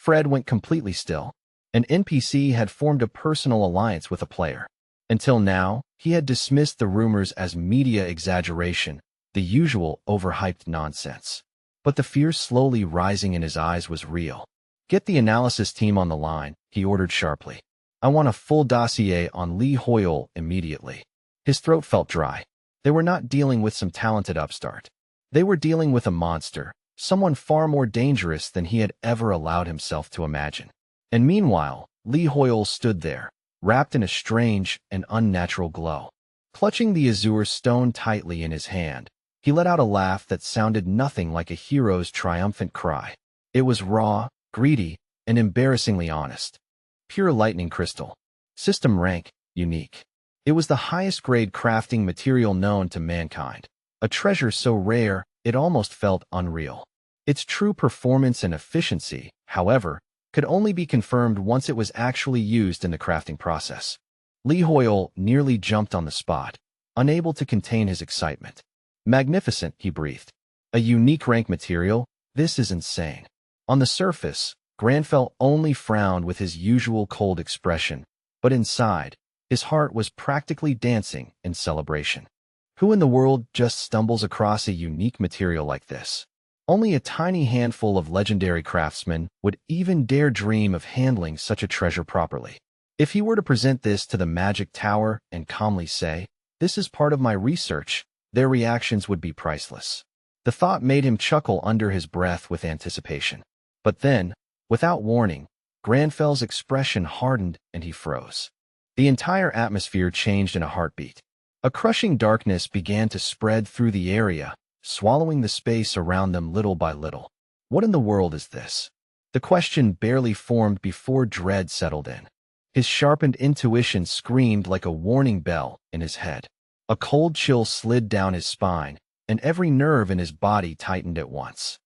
Fred went completely still. An NPC had formed a personal alliance with a player. Until now, he had dismissed the rumors as media exaggeration, the usual overhyped nonsense. But the fear slowly rising in his eyes was real. "Get the analysis team on the line," he ordered sharply. "I want a full dossier on Lee Hoyle immediately." His throat felt dry. They were not dealing with some talented upstart. They were dealing with a monster, someone far more dangerous than he had ever allowed himself to imagine. And meanwhile, Lee Hoyle stood there, wrapped in a strange and unnatural glow. Clutching the azure stone tightly in his hand, he let out a laugh that sounded nothing like a hero's triumphant cry. It was raw, greedy, and embarrassingly honest. Pure lightning crystal. System rank, unique. It was the highest grade crafting material known to mankind. A treasure so rare, it almost felt unreal. Its true performance and efficiency, however, could only be confirmed once it was actually used in the crafting process. Lee Hoyle nearly jumped on the spot, unable to contain his excitement. "Magnificent," he breathed. "A unique rank material? This is insane." On the surface, Granfell only frowned with his usual cold expression, but inside, his heart was practically dancing in celebration. Who in the world just stumbles across a unique material like this? Only a tiny handful of legendary craftsmen would even dare dream of handling such a treasure properly. If he were to present this to the Magic Tower and calmly say, "This is part of my research," their reactions would be priceless. The thought made him chuckle under his breath with anticipation. But then, without warning, Granfell's expression hardened and he froze. The entire atmosphere changed in a heartbeat. A crushing darkness began to spread through the area, swallowing the space around them little by little. What in the world is this? The question barely formed before dread settled in. His sharpened intuition screamed like a warning bell in his head. A cold chill slid down his spine, and every nerve in his body tightened at once.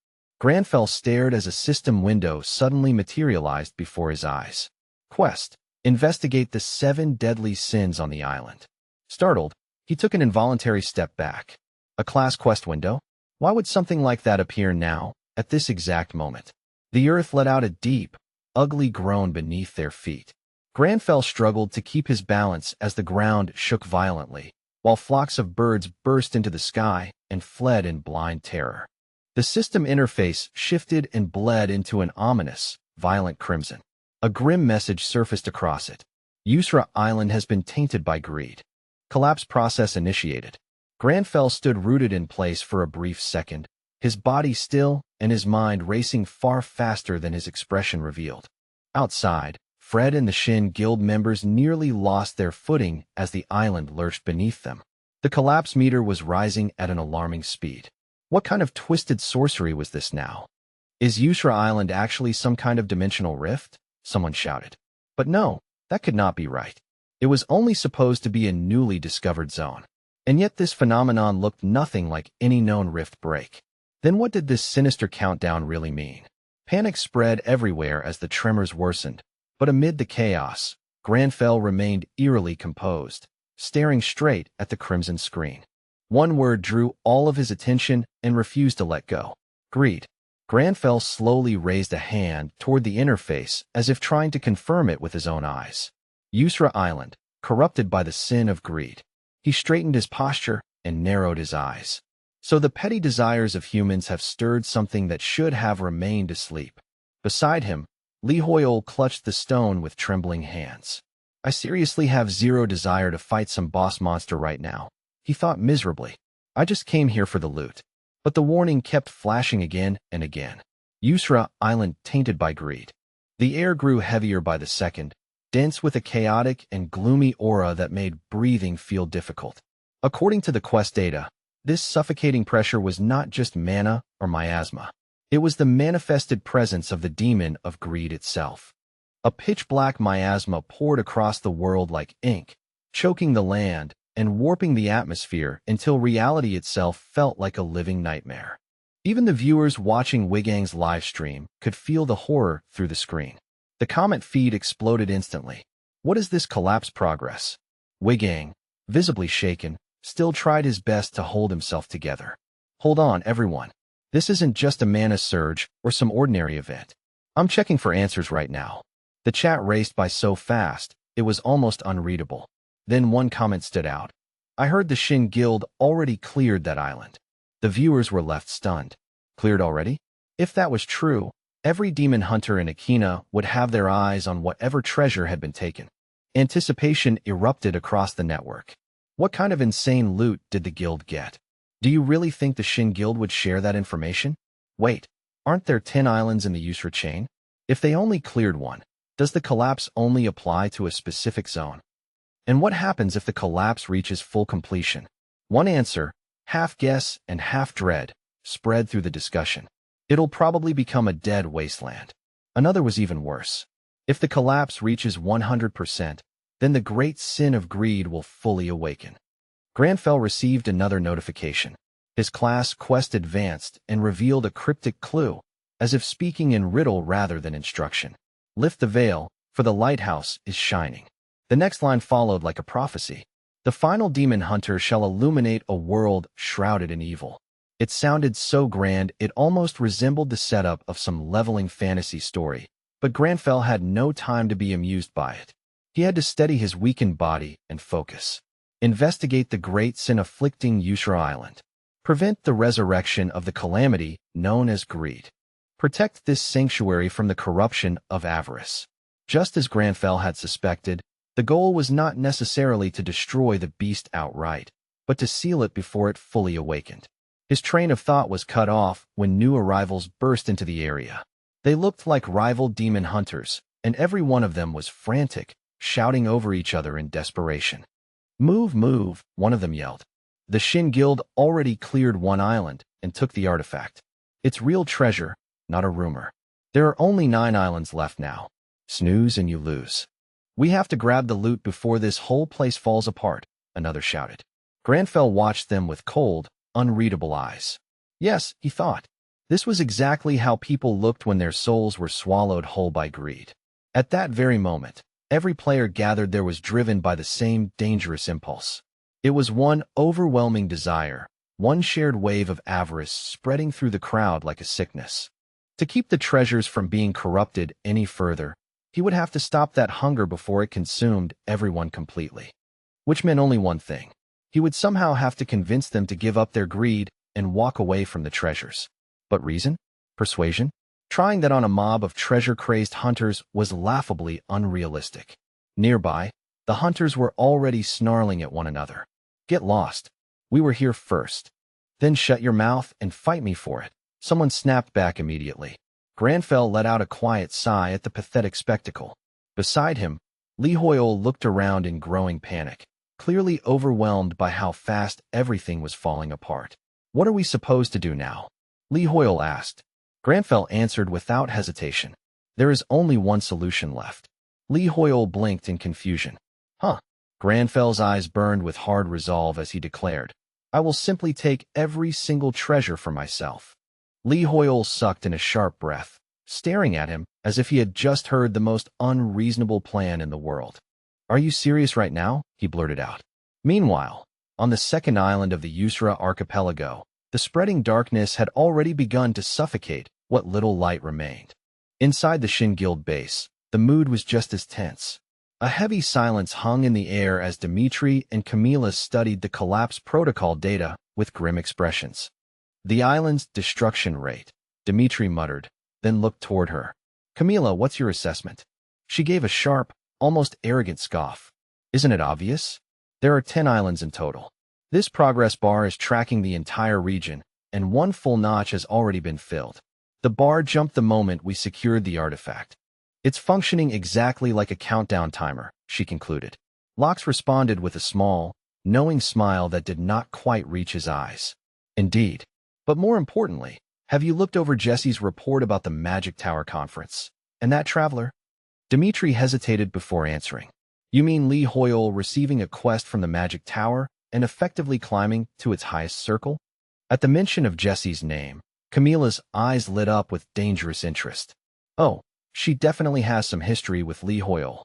Granfell stared as a system window suddenly materialized before his eyes. Quest: investigate the 7 deadly sins on the island. Startled, he took an involuntary step back. A class quest window? Why would something like that appear now, at this exact moment? The earth let out a deep, ugly groan beneath their feet. Granfell struggled to keep his balance as the ground shook violently, while flocks of birds burst into the sky and fled in blind terror. The system interface shifted and bled into an ominous, violent crimson. A grim message surfaced across it. Yusra Island has been tainted by greed. Collapse process initiated. Granfell stood rooted in place for a brief second, his body still and his mind racing far faster than his expression revealed. Outside, Fred and the Shin Guild members nearly lost their footing as the island lurched beneath them. The collapse meter was rising at an alarming speed. What kind of twisted sorcery was this now? Is Yusra Island actually some kind of dimensional rift? Someone shouted. But no, that could not be right. It was only supposed to be a newly discovered zone. And yet this phenomenon looked nothing like any known rift break. Then what did this sinister countdown really mean? Panic spread everywhere as the tremors worsened, but amid the chaos, Granfell remained eerily composed, staring straight at the crimson screen. One word drew all of his attention and refused to let go. Greed. Granfell slowly raised a hand toward the interface as if trying to confirm it with his own eyes. Yusra Island, corrupted by the sin of greed. He straightened his posture and narrowed his eyes. So the petty desires of humans have stirred something that should have remained asleep. Beside him, Lee Hoyle clutched the stone with trembling hands. "I seriously have zero desire to fight some boss monster right now," he thought miserably. "I just came here for the loot." But the warning kept flashing again and again. Yusra Island tainted by greed. The air grew heavier by the second, dense with a chaotic and gloomy aura that made breathing feel difficult. According to the quest data, this suffocating pressure was not just mana or miasma. It was the manifested presence of the demon of greed itself. A pitch-black miasma poured across the world like ink, choking the land and warping the atmosphere until reality itself felt like a living nightmare. Even the viewers watching Wigang's livestream could feel the horror through the screen. The comment feed exploded instantly. "What is this collapse progress?" Wigang, visibly shaken, still tried his best to hold himself together. "Hold on, everyone. This isn't just a mana surge or some ordinary event. I'm checking for answers right now. The chat raced by so fast, it was almost unreadable. Then one comment stood out. I heard the Shin Guild already cleared that island. The viewers were left stunned. Cleared already? If that was true, every demon hunter in Akina would have their eyes on whatever treasure had been taken. Anticipation erupted across the network. What kind of insane loot did the guild get? Do you really think the Shin Guild would share that information? Wait, aren't there 10 islands in the Yusra chain? If they only cleared one, does the collapse only apply to a specific zone? And what happens if the collapse reaches full completion? One answer, half guess and half dread, spread through the discussion. It'll probably become a dead wasteland. Another was even worse. If the collapse reaches 100%, then the great sin of greed will fully awaken. Granfell received another notification. His class quest advanced and revealed a cryptic clue, as if speaking in riddle rather than instruction. Lift the veil, for the lighthouse is shining. The next line followed like a prophecy. The final demon hunter shall illuminate a world shrouded in evil. It sounded so grand it almost resembled the setup of some leveling fantasy story, but Granfell had no time to be amused by it. He had to steady his weakened body and focus. Investigate the great sin afflicting Yusra Island. Prevent the resurrection of the calamity known as greed. Protect this sanctuary from the corruption of avarice. Just as Granfell had suspected, the goal was not necessarily to destroy the beast outright, but to seal it before it fully awakened. His train of thought was cut off when new arrivals burst into the area. They looked like rival demon hunters, and every one of them was frantic, shouting over each other in desperation. Move, move, one of them yelled. The Shin Guild already cleared one island and took the artifact. It's real treasure, not a rumor. There are only 9 islands left now. Snooze and you lose. We have to grab the loot before this whole place falls apart, another shouted. Granfell watched them with cold, unreadable eyes. Yes, he thought. This was exactly how people looked when their souls were swallowed whole by greed. At that very moment, every player gathered there was driven by the same dangerous impulse. It was one overwhelming desire, one shared wave of avarice spreading through the crowd like a sickness. To keep the treasures from being corrupted any further, he would have to stop that hunger before it consumed everyone completely. Which meant only one thing. He would somehow have to convince them to give up their greed and walk away from the treasures. But reason? Persuasion? Trying that on a mob of treasure-crazed hunters was laughably unrealistic. Nearby, the hunters were already snarling at one another. Get lost. We were here first. Then shut your mouth and fight me for it. Someone snapped back immediately. Granfell let out a quiet sigh at the pathetic spectacle. Beside him, Li Hoyle looked around in growing panic, clearly overwhelmed by how fast everything was falling apart. What are we supposed to do now? Li Hoyle asked. Granfell answered without hesitation. There is only one solution left. Li Hoyle blinked in confusion. Huh? Granfell's eyes burned with hard resolve as he declared, I will simply take every single treasure for myself. Li Hoyle sucked in a sharp breath, staring at him as if he had just heard the most unreasonable plan in the world. Are you serious right now? He blurted out. Meanwhile, on the second island of the Yusra archipelago, the spreading darkness had already begun to suffocate what little light remained. Inside the Shin Guild base, the mood was just as tense. A heavy silence hung in the air as Dimitri and Camila studied the collapse protocol data with grim expressions. The island's destruction rate, Dimitri muttered, then looked toward her. Camila, what's your assessment? She gave a sharp, almost arrogant scoff. Isn't it obvious? There are 10 islands in total. This progress bar is tracking the entire region, and one full notch has already been filled. The bar jumped the moment we secured the artifact. It's functioning exactly like a countdown timer, she concluded. Lox responded with a small, knowing smile that did not quite reach his eyes. Indeed. But more importantly, have you looked over Jesse's report about the Magic Tower conference? And that traveler? Dimitri hesitated before answering. You mean Li Hoyle receiving a quest from the Magic Tower and effectively climbing to its highest circle? At the mention of Jesse's name, Camila's eyes lit up with dangerous interest. Oh, she definitely has some history with Li Hoyle.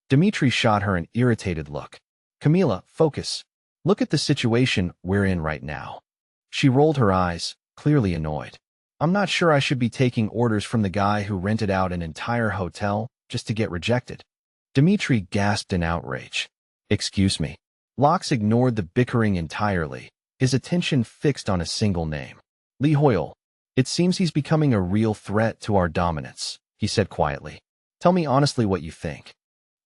Dimitri shot her an irritated look. Camila, focus. Look at the situation we're in right now. She rolled her eyes, clearly annoyed. I'm not sure I should be taking orders from the guy who rented out an entire hotel just to get rejected. Dmitri gasped in outrage. Excuse me. Locke ignored the bickering entirely, his attention fixed on a single name. Lee Hoyle. It seems he's becoming a real threat to our dominance, he said quietly. Tell me honestly what you think.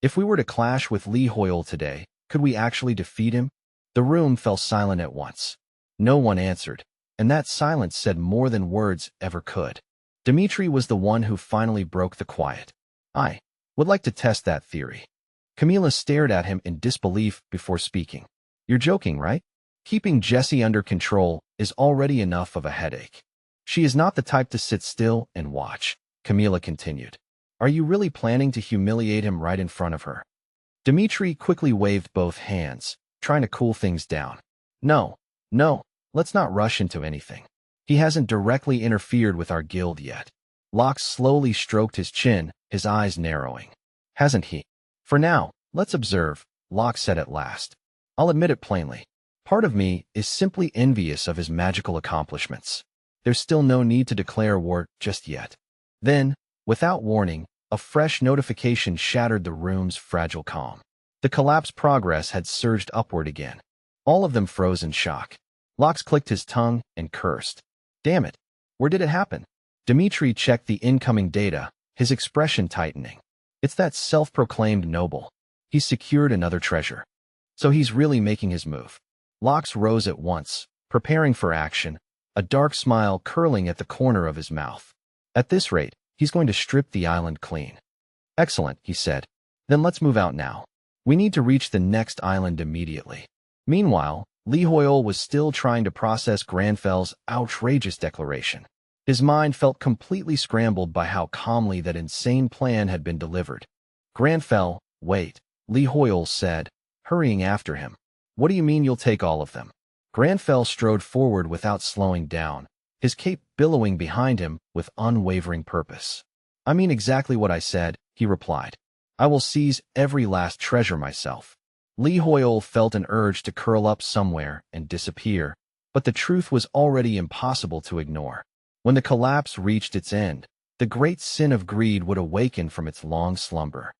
If we were to clash with Lee Hoyle today, could we actually defeat him? The room fell silent at once. No one answered, and that silence said more than words ever could. Dmitri was the one who finally broke the quiet. I would like to test that theory. Camila stared at him in disbelief before speaking. You're joking, right? Keeping Jessie under control is already enough of a headache. She is not the type to sit still and watch, Camila continued. Are you really planning to humiliate him right in front of her? Dmitri quickly waved both hands, trying to cool things down. No, let's not rush into anything. He hasn't directly interfered with our guild yet. Locke slowly stroked his chin, his eyes narrowing. Hasn't he? For now, let's observe, Locke said at last. I'll admit it plainly. Part of me is simply envious of his magical accomplishments. There's still no need to declare war just yet. Then, without warning, a fresh notification shattered the room's fragile calm. The collapse progress had surged upward again. All of them froze in shock. Locke clicked his tongue and cursed. Damn it. Where did it happen? Dmitri checked the incoming data, his expression tightening. It's that self-proclaimed noble. He's secured another treasure. So he's really making his move. Locke rose at once, preparing for action, a dark smile curling at the corner of his mouth. At this rate, he's going to strip the island clean. Excellent, he said. Then let's move out now. We need to reach the next island immediately. Meanwhile, Lee Hoyle was still trying to process Granfell's outrageous declaration. His mind felt completely scrambled by how calmly that insane plan had been delivered. Granfell, wait, Lee Hoyle said, hurrying after him. What do you mean you'll take all of them? Granfell strode forward without slowing down, his cape billowing behind him with unwavering purpose. I mean exactly what I said, he replied. I will seize every last treasure myself. Lee Hoyle felt an urge to curl up somewhere and disappear, but the truth was already impossible to ignore. When the collapse reached its end, the great sin of greed would awaken from its long slumber.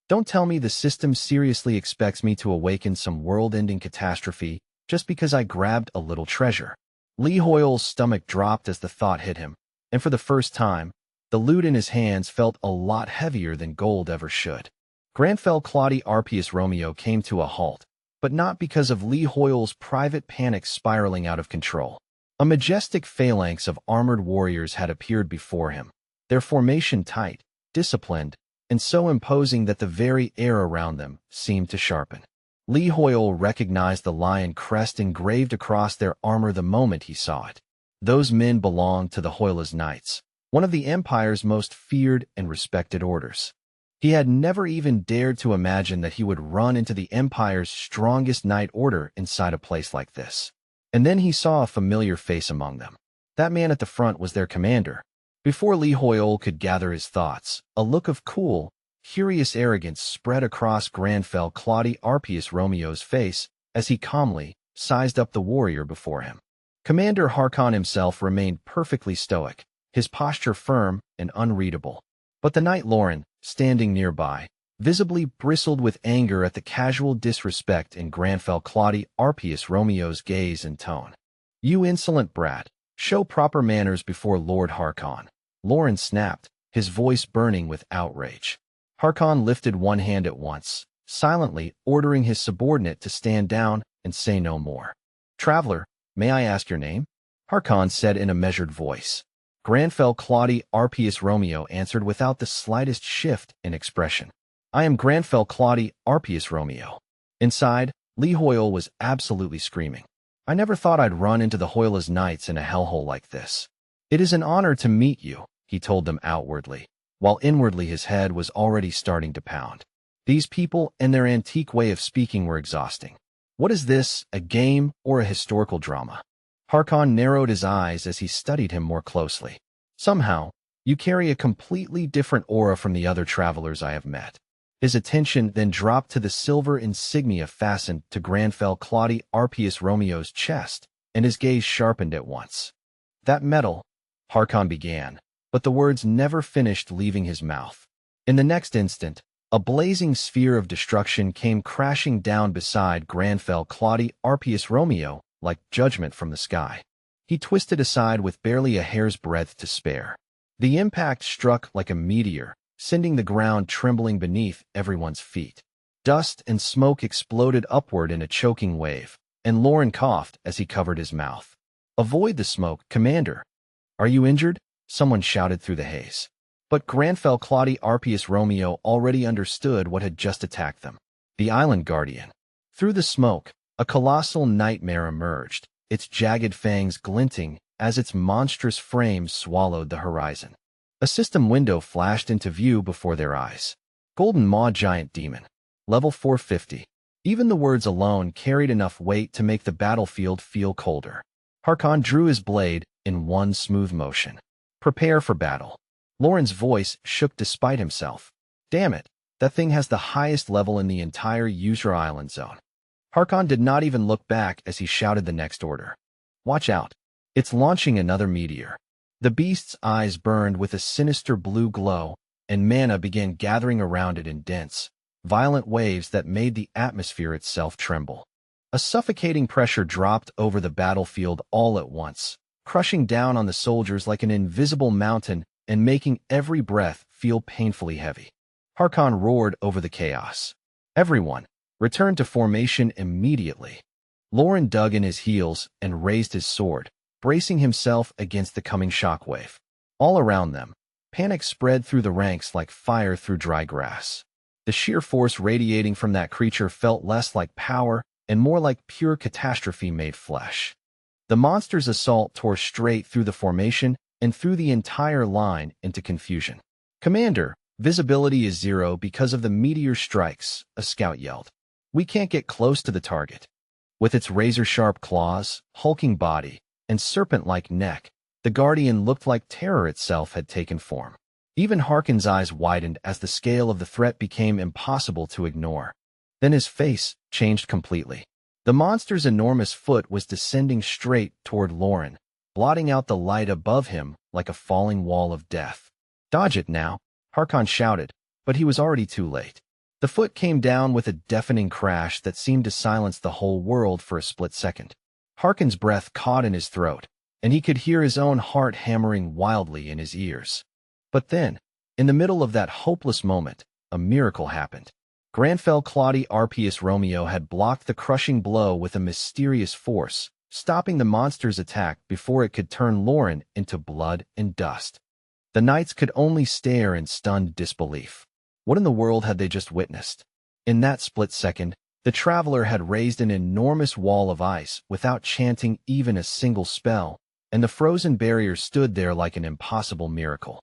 Don't tell me the system seriously expects me to awaken some world-ending catastrophe just because I grabbed a little treasure. Lee Hoyle's stomach dropped as the thought hit him, and for the first time, the loot in his hands felt a lot heavier than gold ever should. Granfell Claudia Arpius Romeo came to a halt, but not because of Lee Hoyle's private panic spiraling out of control. A majestic phalanx of armored warriors had appeared before him, their formation tight, disciplined, and so imposing that the very air around them seemed to sharpen. Lee Hoyle recognized the lion crest engraved across their armor the moment he saw it. Those men belonged to the Hoyle's Knights, one of the Empire's most feared and respected orders. He had never even dared to imagine that he would run into the Empire's strongest knight order inside a place like this. And then he saw a familiar face among them. That man at the front was their commander. Before Lee Hoyle could gather his thoughts, a look of cool, curious arrogance spread across Granfell Claudia Arpius Romeo's face as he calmly sized up the warrior before him. Commander Harkon himself remained perfectly stoic, his posture firm and unreadable. But the knight Lauren, standing nearby, visibly bristled with anger at the casual disrespect in Granfell Claudia Arpius Romeo's gaze and tone. You insolent brat, show proper manners before Lord Harkon. Lauren snapped, his voice burning with outrage. Harkon lifted one hand at once, silently ordering his subordinate to stand down and say no more. Traveler, may I ask your name? Harkon said in a measured voice. Granfell Claudia Arpius Romeo answered without the slightest shift in expression. I am Granfell Claudia Arpius Romeo. Inside, Lee Hoyle was absolutely screaming. I never thought I'd run into the Hoyle's Knights in a hellhole like this. It is an honor to meet you, he told them outwardly, while inwardly his head was already starting to pound. These people and their antique way of speaking were exhausting. What is this, a game or a historical drama? Harkon narrowed his eyes as he studied him more closely. Somehow, you carry a completely different aura from the other travelers I have met. His attention then dropped to the silver insignia fastened to Granfell Claudia Arpius Romeo's chest, and his gaze sharpened at once. That metal, Harkon began, but the words never finished leaving his mouth. In the next instant, a blazing sphere of destruction came crashing down beside Granfell Claude Arpius Romeo, like judgment from the sky. He twisted aside with barely a hair's breadth to spare. The impact struck like a meteor, sending the ground trembling beneath everyone's feet. Dust and smoke exploded upward in a choking wave, and Lauren coughed as he covered his mouth. "Avoid the smoke, Commander." "Are you injured?" someone shouted through the haze. But Granfell Claude Arpius Romeo already understood what had just attacked them. The Island Guardian. Through the smoke, a colossal nightmare emerged, its jagged fangs glinting as its monstrous frame swallowed the horizon. A system window flashed into view before their eyes. Golden Maw Giant Demon. Level 450. Even the words alone carried enough weight to make the battlefield feel colder. Harkon drew his blade in one smooth motion. "Prepare for battle." Lauren's voice shook despite himself. "Damn it, that thing has the highest level in the entire User Island zone." Harkon did not even look back as he shouted the next order. "Watch out. It's launching another meteor." The beast's eyes burned with a sinister blue glow, and mana began gathering around it in dense, violent waves that made the atmosphere itself tremble. A suffocating pressure dropped over the battlefield all at once, crushing down on the soldiers like an invisible mountain and making every breath feel painfully heavy. Harkon roared over the chaos. "Everyone, return to formation immediately." Lauren dug in his heels and raised his sword, bracing himself against the coming shockwave. All around them, panic spread through the ranks like fire through dry grass. The sheer force radiating from that creature felt less like power and more like pure catastrophe made flesh. The monster's assault tore straight through the formation and threw the entire line into confusion. "Commander, visibility is 0 because of the meteor strikes," a scout yelled. "We can't get close to the target." With its razor-sharp claws, hulking body, and serpent-like neck, the Guardian looked like terror itself had taken form. Even Harkon's eyes widened as the scale of the threat became impossible to ignore. Then his face changed completely. The monster's enormous foot was descending straight toward Lauren, blotting out the light above him like a falling wall of death. "Dodge it now," Harkon shouted, but he was already too late. The foot came down with a deafening crash that seemed to silence the whole world for a split second. Harkon's breath caught in his throat, and he could hear his own heart hammering wildly in his ears. But then, in the middle of that hopeless moment, a miracle happened. Granfell Claude Arpius Romeo had blocked the crushing blow with a mysterious force, stopping the monster's attack before it could turn Lauren into blood and dust. The knights could only stare in stunned disbelief. What in the world had they just witnessed? In that split second, the traveler had raised an enormous wall of ice without chanting even a single spell, and the frozen barrier stood there like an impossible miracle.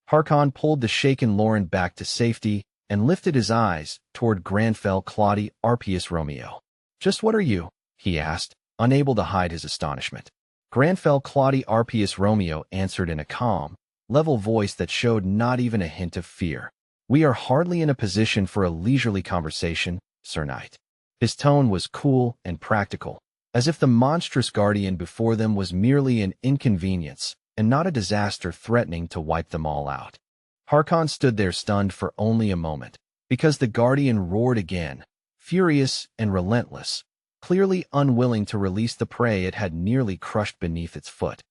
Harkon pulled the shaken Lauren back to safety and lifted his eyes toward Granfell Claude Arpius Romeo. "Just what are you?" he asked, unable to hide his astonishment. Granfell Claude Arpius Romeo answered in a calm, level voice that showed not even a hint of fear. "We are hardly in a position for a leisurely conversation, Sir Knight." His tone was cool and practical, as if the monstrous guardian before them was merely an inconvenience and not a disaster threatening to wipe them all out. Harkon stood there stunned for only a moment, because the guardian roared again, furious and relentless, clearly unwilling to release the prey it had nearly crushed beneath its foot.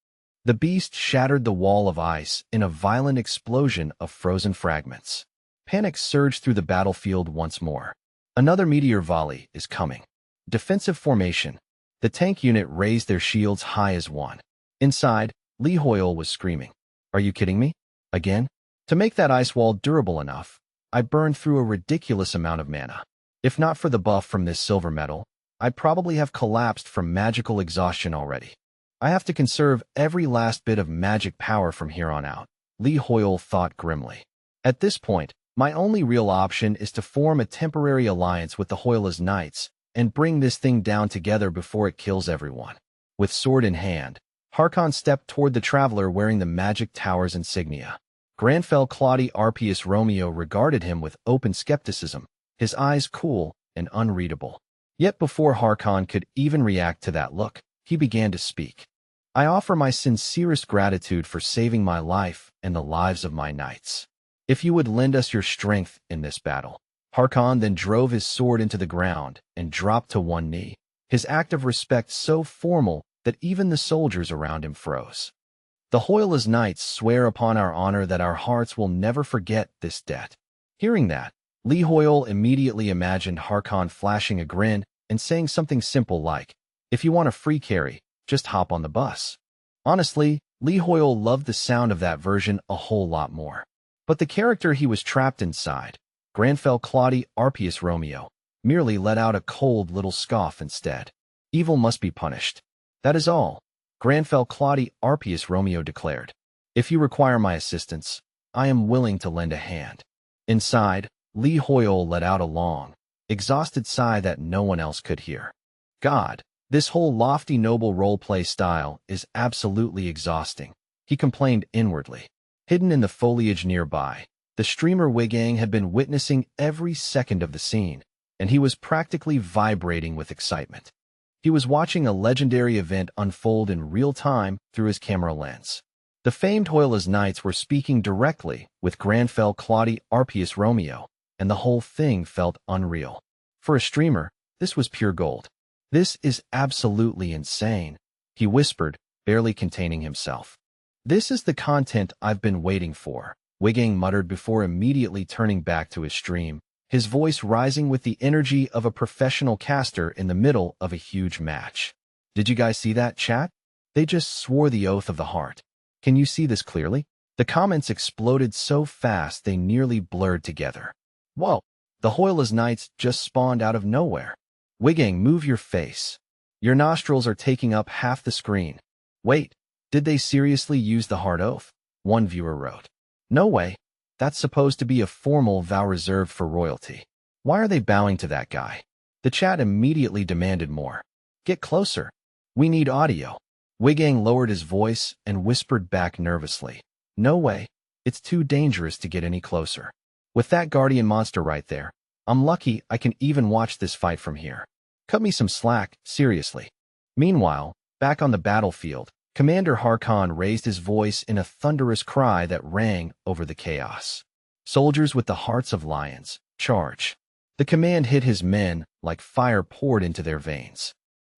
The beast shattered the wall of ice in a violent explosion of frozen fragments. Panic surged through the battlefield once more. Another meteor volley is coming. Defensive formation. The tank unit raised their shields high as one. Inside, Lee Hoyle was screaming. "Are you kidding me? Again? To make that ice wall durable enough, I burned through a ridiculous amount of mana. If not for the buff from this silver metal, I'd probably have collapsed from magical exhaustion already. I have to conserve every last bit of magic power from here on out," Lee Hoyle thought grimly. "At this point, my only real option is to form a temporary alliance with the Hoyle's Knights and bring this thing down together before it kills everyone." With sword in hand, Harkon stepped toward the traveler wearing the Magic Tower's insignia. Granfell Claude Arpius Romeo regarded him with open skepticism, his eyes cool and unreadable. Yet before Harkon could even react to that look, he began to speak. I offer my sincerest gratitude for saving my life and the lives of my knights. If you would lend us your strength in this battle." Harkon then drove his sword into the ground and dropped to one knee, his act of respect so formal that even the soldiers around him froze. "The Hoyla's knights swear upon our honor that our hearts will never forget this debt." Hearing that, Lee Hoyle immediately imagined Harkon flashing a grin and saying something simple like, "If you want a free carry, just hop on the bus." Honestly, Lee Hoyle loved the sound of that version a whole lot more. But the character he was trapped inside, Granfell Claudie Arpius Romeo, merely let out a cold little scoff instead. "Evil must be punished. That is all," Granfell Claudie Arpius Romeo declared. "If you require my assistance, I am willing to lend a hand." Inside, Lee Hoyle let out a long, exhausted sigh that no one else could hear. "God, this whole lofty noble role-play style is absolutely exhausting," he complained inwardly. Hidden in the foliage nearby, the streamer Wigang had been witnessing every second of the scene, and he was practically vibrating with excitement. He was watching a legendary event unfold in real time through his camera lens. The famed Hoyla's knights were speaking directly with Granfell Claudie Arpius Romeo, and the whole thing felt unreal. For a streamer, this was pure gold. "This is absolutely insane," he whispered, barely containing himself. "This is the content I've been waiting for," Wigang muttered before immediately turning back to his stream, his voice rising with the energy of a professional caster in the middle of a huge match. "Did you guys see that, chat? They just swore the oath of the heart. Can you see this clearly?" The comments exploded so fast they nearly blurred together. "Whoa, the Hoyla's knights just spawned out of nowhere." "Wigang, move your face. Your nostrils are taking up half the screen." "Wait, did they seriously use the heart oath?" one viewer wrote. "No way. That's supposed to be a formal vow reserved for royalty. Why are they bowing to that guy?" The chat immediately demanded more. "Get closer. We need audio." Wigang lowered his voice and whispered back nervously. "No way. It's too dangerous to get any closer. With that guardian monster right there, I'm lucky I can even watch this fight from here. Cut me some slack, seriously." Meanwhile, back on the battlefield, Commander Harkon raised his voice in a thunderous cry that rang over the chaos. "Soldiers with the hearts of lions, charge." The command hit his men like fire poured into their veins.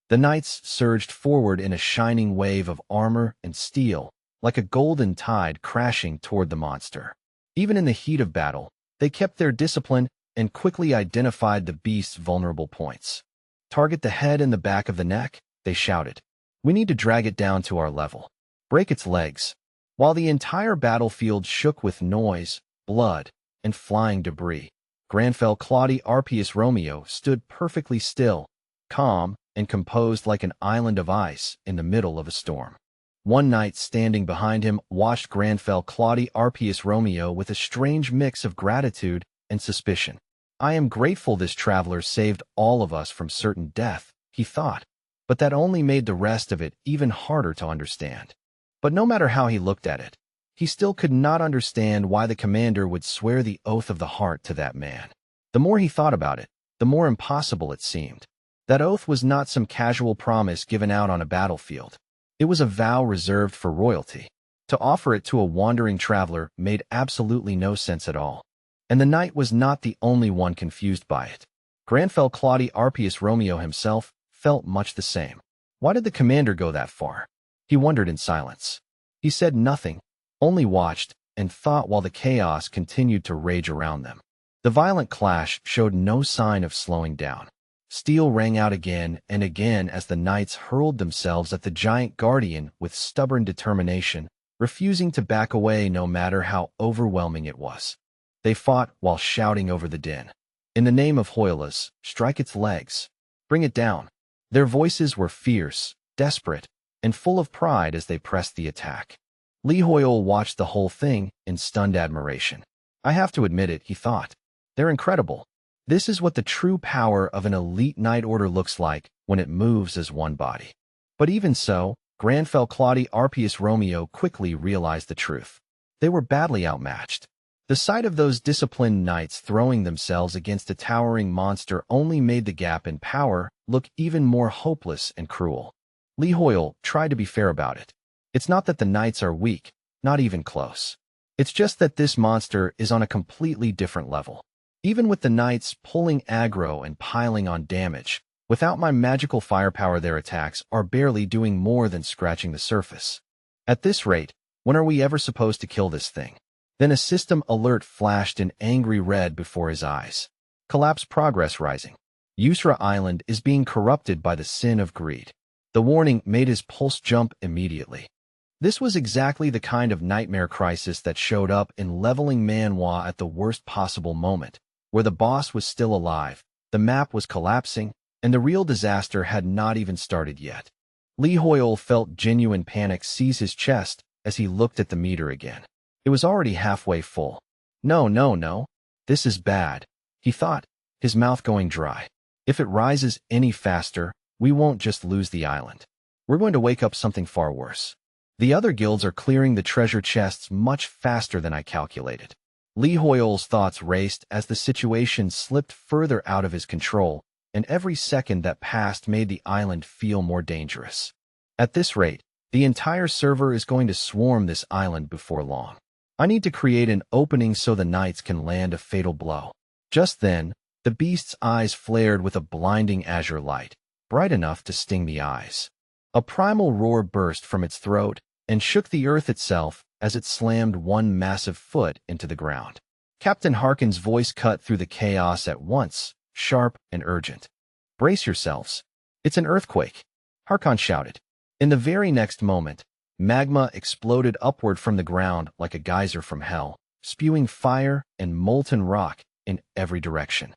The knights surged forward in a shining wave of armor and steel, like a golden tide crashing toward the monster. Even in the heat of battle, they kept their discipline and quickly identified the beast's vulnerable points. "Target the head and the back of the neck," they shouted. "We need to drag it down to our level. Break its legs." While the entire battlefield shook with noise, blood, and flying debris, Granfell Claudie Arpius Romeo stood perfectly still, calm, and composed like an island of ice in the middle of a storm. One knight standing behind him watched Granfell Claudie Arpius Romeo with a strange mix of gratitude and suspicion. "I am grateful this traveler saved all of us from certain death," he thought. But that only made the rest of it even harder to understand. But no matter how he looked at it, he still could not understand why the commander would swear the oath of the heart to that man. The more he thought about it, the more impossible it seemed. That oath was not some casual promise given out on a battlefield. It was a vow reserved for royalty. To offer it to a wandering traveler made absolutely no sense at all. And the knight was not the only one confused by it. Granfell Claudie Arpius Romeo himself felt much the same. Why did the commander go that far? He wondered in silence. He said nothing, only watched and thought while the chaos continued to rage around them. The violent clash showed no sign of slowing down. Steel rang out again and again as the knights hurled themselves at the giant guardian with stubborn determination, refusing to back away no matter how overwhelming it was. They fought while shouting over the din. "In the name of Hoylas, strike its legs. Bring it down." Their voices were fierce, desperate, and full of pride as they pressed the attack. Lee Hoyle watched the whole thing in stunned admiration. "I have to admit it," he thought. "They're incredible. This is what the true power of an elite knight order looks like when it moves as one body." But even so, Granfell Claudie Arpius Romeo quickly realized the truth. They were badly outmatched. The sight of those disciplined knights throwing themselves against a towering monster only made the gap in power look even more hopeless and cruel. Li Hoyle tried to be fair about it. It's not that the knights are weak, not even close. It's just that this monster is on a completely different level. Even with the knights pulling aggro and piling on damage, without my magical firepower their attacks are barely doing more than scratching the surface. At this rate, when are we ever supposed to kill this thing? Then a system alert flashed in angry red before his eyes. Collapse progress rising. Yusra Island is being corrupted by the sin of greed. The warning made his pulse jump immediately. This was exactly the kind of nightmare crisis that showed up in leveling Manhwa at the worst possible moment, where the boss was still alive, the map was collapsing, and the real disaster had not even started yet. Li Hoyle felt genuine panic seize his chest as he looked at the meter again. It was already halfway full. No. This is bad, he thought, his mouth going dry. If it rises any faster, we won't just lose the island. We're going to wake up something far worse. The other guilds are clearing the treasure chests much faster than I calculated. Li Hoyle's thoughts raced as the situation slipped further out of his control, and every second that passed made the island feel more dangerous. At this rate, the entire server is going to swarm this island before long. I need to create an opening so the knights can land a fatal blow. Just then, the beast's eyes flared with a blinding azure light, bright enough to sting the eyes. A primal roar burst from its throat and shook the earth itself as it slammed one massive foot into the ground. Captain Harkin's voice cut through the chaos at once, sharp and urgent. Brace yourselves. It's an earthquake, Harkin shouted. In the very next moment, magma exploded upward from the ground like a geyser from hell, spewing fire and molten rock in every direction.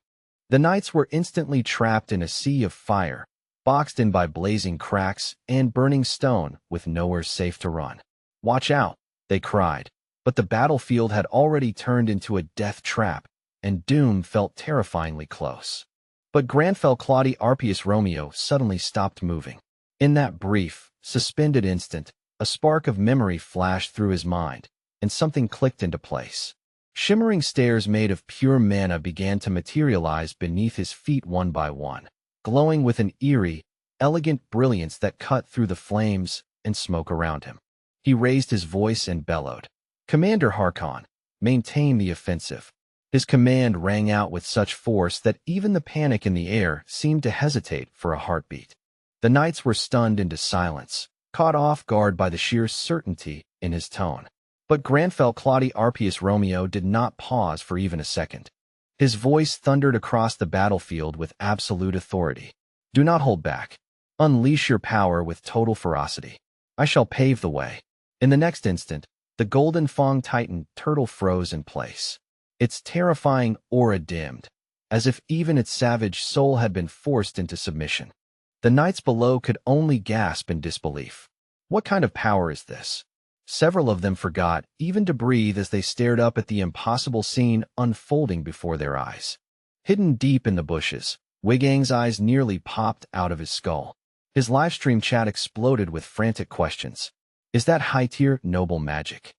The knights were instantly trapped in a sea of fire, boxed in by blazing cracks and burning stone with nowhere safe to run. Watch out, they cried, but the battlefield had already turned into a death trap, and doom felt terrifyingly close. But Granfell Claudia Arpius Romeo suddenly stopped moving. In that brief, suspended instant, a spark of memory flashed through his mind, and something clicked into place. Shimmering stairs made of pure mana began to materialize beneath his feet one by one, glowing with an eerie, elegant brilliance that cut through the flames and smoke around him. He raised his voice and bellowed, "Commander Harkin, maintain the offensive." His command rang out with such force that even the panic in the air seemed to hesitate for a heartbeat. The knights were stunned into silence, caught off guard by the sheer certainty in his tone. But Granfell Claudia Arpius Romeo did not pause for even a second. His voice thundered across the battlefield with absolute authority. "Do not hold back. Unleash your power with total ferocity. I shall pave the way." In the next instant, the Golden Fang Titan turtle froze in place. Its terrifying aura dimmed, as if even its savage soul had been forced into submission. The knights below could only gasp in disbelief. What kind of power is this? Several of them forgot even to breathe as they stared up at the impossible scene unfolding before their eyes. Hidden deep in the bushes, Wigang's eyes nearly popped out of his skull. His livestream chat exploded with frantic questions. Is that high-tier noble magic?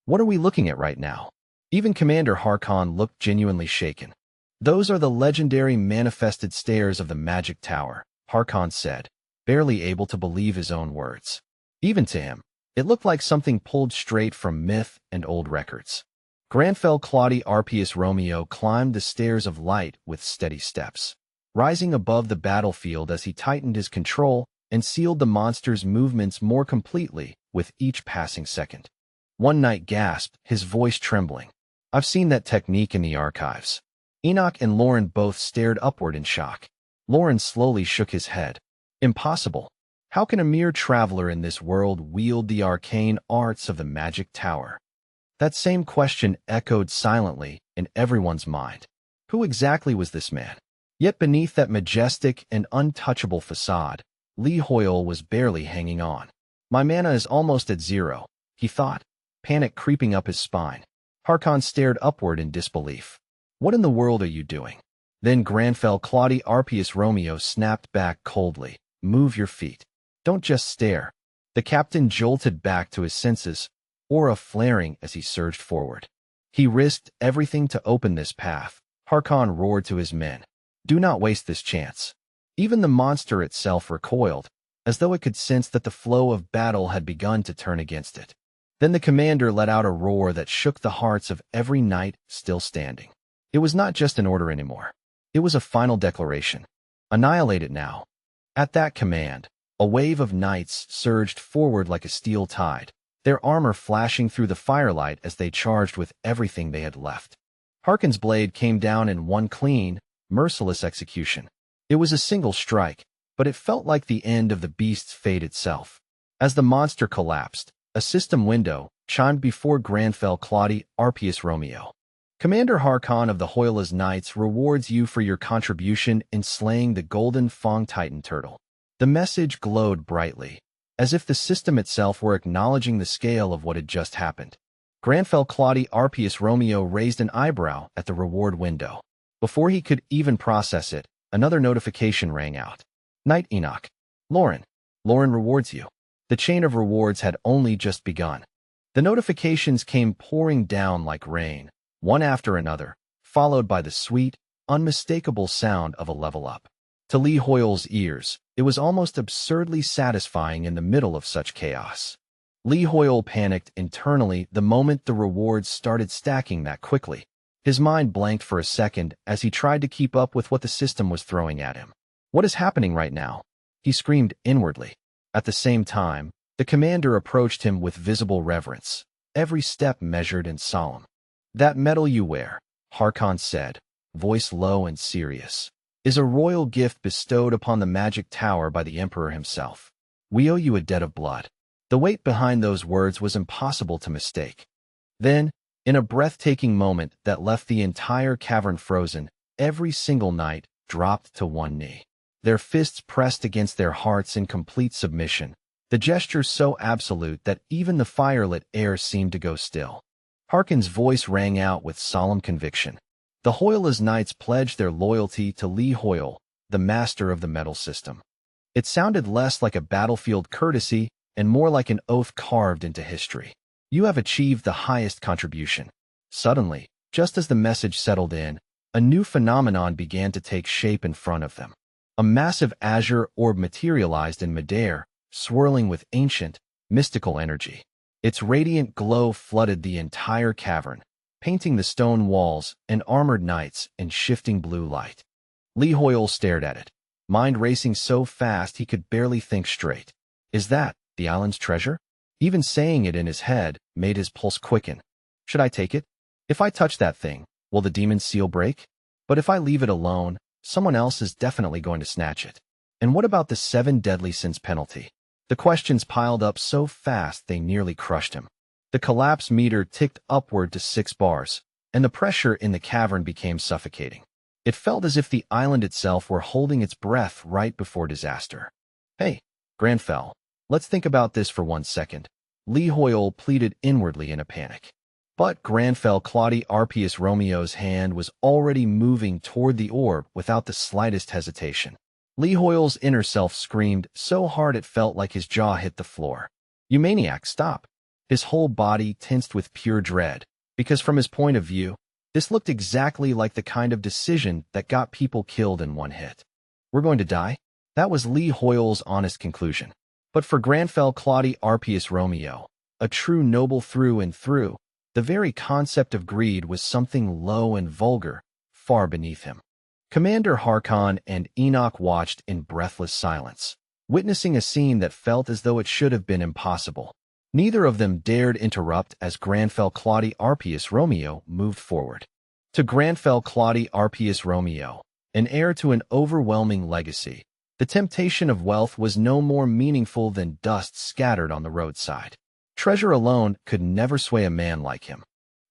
What are we looking at right now? Even Commander Harkin looked genuinely shaken. Those are the legendary manifested stairs of the Magic Tower, Harkin said, barely able to believe his own words. Even to him, it looked like something pulled straight from myth and old records. Granfell Claudia Arpius Romeo climbed the stairs of light with steady steps, rising above the battlefield as he tightened his control and sealed the monster's movements more completely with each passing second. One knight gasped, his voice trembling. "I've seen that technique in the archives." Enoch and Lauren both stared upward in shock. Lauren slowly shook his head. "Impossible. How can a mere traveler in this world wield the arcane arts of the Magic Tower?" That same question echoed silently in everyone's mind. Who exactly was this man? Yet beneath that majestic and untouchable facade, Li Hoyle was barely hanging on. "My mana is almost at zero," he thought, panic creeping up his spine. Harkin stared upward in disbelief. "What in the world are you doing?" Then Granfell Claudia Arpius Romeo snapped back coldly. "Move your feet. Don't just stare." The captain jolted back to his senses, aura flaring as he surged forward. He risked everything to open this path. Harkin roared to his men. "Do not waste this chance." Even the monster itself recoiled, as though it could sense that the flow of battle had begun to turn against it. Then the commander let out a roar that shook the hearts of every knight still standing. It was not just an order anymore. It was a final declaration. Annihilate it now. At that command, a wave of knights surged forward like a steel tide, their armor flashing through the firelight as they charged with everything they had left. Harkon's blade came down in one clean, merciless execution. It was a single strike, but it felt like the end of the beast's fate itself. As the monster collapsed, a system window chimed before Granfell Claudi Arpius Romeo. Commander Harkon of the Hoyla's Knights rewards you for your contribution in slaying the golden Fong Titan turtle. The message glowed brightly, as if the system itself were acknowledging the scale of what had just happened. Granfell Claudi Arpius Romeo raised an eyebrow at the reward window. Before he could even process it, another notification rang out. Knight Enoch. Lauren rewards you. The chain of rewards had only just begun. The notifications came pouring down like rain, one after another, followed by the sweet, unmistakable sound of a level up. To Lee Hoyle's ears, it was almost absurdly satisfying in the middle of such chaos. Lee Hoyle panicked internally the moment the rewards started stacking that quickly. His mind blanked for a second as he tried to keep up with what the system was throwing at him. What is happening right now? He screamed inwardly. At the same time, the commander approached him with visible reverence, every step measured and solemn. That medal you wear, Harkon said, voice low and serious, is a royal gift bestowed upon the magic tower by the emperor himself. We owe you a debt of blood. The weight behind those words was impossible to mistake. Then, in a breathtaking moment that left the entire cavern frozen, every single knight dropped to one knee. Their fists pressed against their hearts in complete submission, the gesture so absolute that even the firelit air seemed to go still. Harkon's voice rang out with solemn conviction. The Hoyla's Knights pledged their loyalty to Lee Hoyle, the master of the metal system. It sounded less like a battlefield courtesy and more like an oath carved into history. You have achieved the highest contribution. Suddenly, just as the message settled in, a new phenomenon began to take shape in front of them. A massive azure orb materialized in midair, swirling with ancient, mystical energy. Its radiant glow flooded the entire cavern, painting the stone walls and armored knights in shifting blue light. Lee Hoyle stared at it, mind racing so fast he could barely think straight. Is that the island's treasure? Even saying it in his head made his pulse quicken. Should I take it? If I touch that thing, will the demon's seal break? But if I leave it alone, someone else is definitely going to snatch it. And what about the 7 deadly sins penalty? The questions piled up so fast they nearly crushed him. The collapse meter ticked upward to 6 bars, and the pressure in the cavern became suffocating. It felt as if the island itself were holding its breath right before disaster. Hey, Granfell, let's think about this for 1 second. Lee Hoyle pleaded inwardly in a panic. But Granfell Claudi Arpius Romeo's hand was already moving toward the orb without the slightest hesitation. Lee Hoyle's inner self screamed so hard it felt like his jaw hit the floor. You maniac, stop! His whole body tensed with pure dread, because from his point of view, this looked exactly like the kind of decision that got people killed in one hit. We're going to die? That was Lee Hoyle's honest conclusion. But for Granfell Claudi Arpius Romeo, a true noble through and through, the very concept of greed was something low and vulgar, far beneath him. Commander Harkon and Enoch watched in breathless silence, witnessing a scene that felt as though it should have been impossible. Neither of them dared interrupt as Granfell Claudi Arpius Romeo moved forward. To Granfell Claudi Arpius Romeo, an heir to an overwhelming legacy, the temptation of wealth was no more meaningful than dust scattered on the roadside. Treasure alone could never sway a man like him.